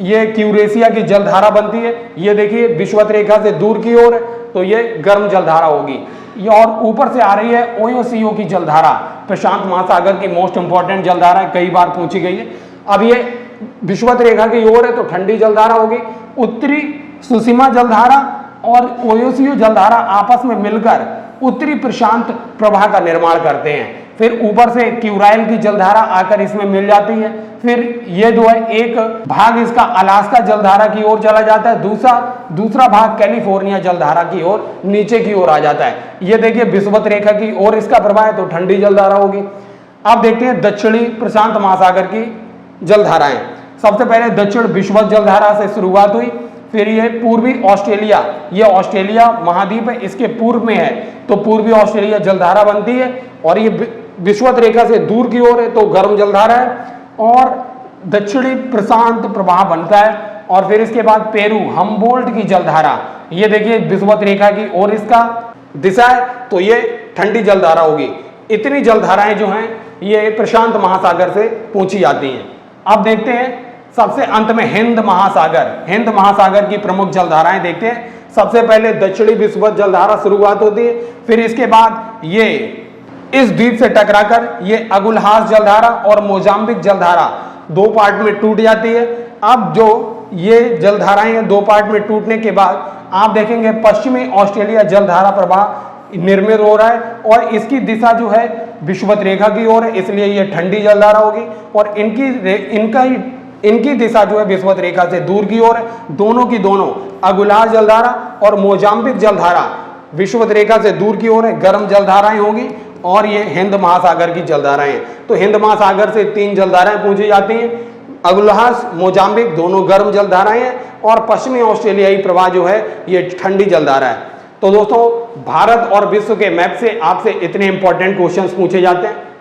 ये क्यूरेशिया की जलधारा बनती है। ये देखिए विषुवत रेखा से दूर की ओर है तो ये गर्म जलधारा होगी। ये और ऊपर से आ रही है ओयोसीओ की जलधारा, प्रशांत महासागर की मोस्ट इंपॉर्टेंट जलधारा, कई बार पूछी गई है। अब ये विषुवत रेखा की ओर है तो ठंडी जलधारा होगी। उत्तरी सुसीमा जलधारा और ओयोसीओ जलधारा आपस में मिलकर उत्तरी प्रशांत प्रवाह का निर्माण करते हैं। फिर ऊपर से क्यूराइल की जलधारा आकर इसमें मिल जाती है। फिर ये जो है एक भाग इसका अलास्का जलधारा की ओर चला जाता है, दूसरा भाग कैलिफोर्निया जलधारा की ओर नीचे की ओर आ जाता है। ये देखिए विषुवत रेखा की ओर इसका प्रवाह है तो ठंडी जलधारा होगी। अब देखते हैं दक्षिणी प्रशांत महासागर की जलधाराएं। सबसे पहले दक्षिण विषुवत जलधारा से शुरुआत हुई। फिर ये पूर्वी ऑस्ट्रेलिया, ये ऑस्ट्रेलिया महाद्वीप है, इसके पूर्व में है तो पूर्वी ऑस्ट्रेलिया जलधारा बनती है और ये विषुवत रेखा से दूर की ओर है तो गर्म जलधारा है और दक्षिणी प्रशांत प्रवाह बनता है। और फिर इसके बाद पेरू हम्बोल्ट की जलधारा, ये देखिए विषुवत रेखा की ओर इसका दिशा है तो ये ठंडी जलधारा होगी। इतनी जलधाराएं जो हैं ये प्रशांत महासागर से पूछी जाती हैं। अब देखते हैं सबसे अंत में हिंद महासागर की प्रमुख जलधाराएं देखते हैं। सबसे पहले दक्षिणी विषुवत जलधारा शुरुआत होती है। फिर इसके बाद ये इस द्वीप से टकराकर ये अगुलहास जलधारा और मोजाम्बिक जलधारा दो पार्ट में टूट जाती है। अब जो ये जलधाराएं हैं दो पार्ट में टूटने के बाद आप देखेंगे पश्चिमी ऑस्ट्रेलिया जलधारा प्रवाह निर्मित हो रहा है और इसकी दिशा जो है विषुवत रेखा की ओर है, इसलिए ये ठंडी जलधारा होगी और इनकी दिशा जो है विषुवत रेखा से दूर की ओर है। दोनों की दोनों अगुलहास जलधारा और मोजाम्बिक जलधारा विषुवत रेखा से दूर की ओर है, गर्म जलधाराएं होंगी और ये हिंद महासागर की जलधाराएं हैं। तो हिंद महासागर से 3 जलधाराएं पूछी जाती हैं, अगुलहास, मोजाम्बिक दोनों गर्म जलधाराएं हैं और पश्चिमी ऑस्ट्रेलियाई प्रवाह जो है ये ठंडी जलधारा है। तो दोस्तों भारत और विश्व के मैप से आपसे इतने इंपॉर्टेंट क्वेश्चंस पूछे जाते हैं।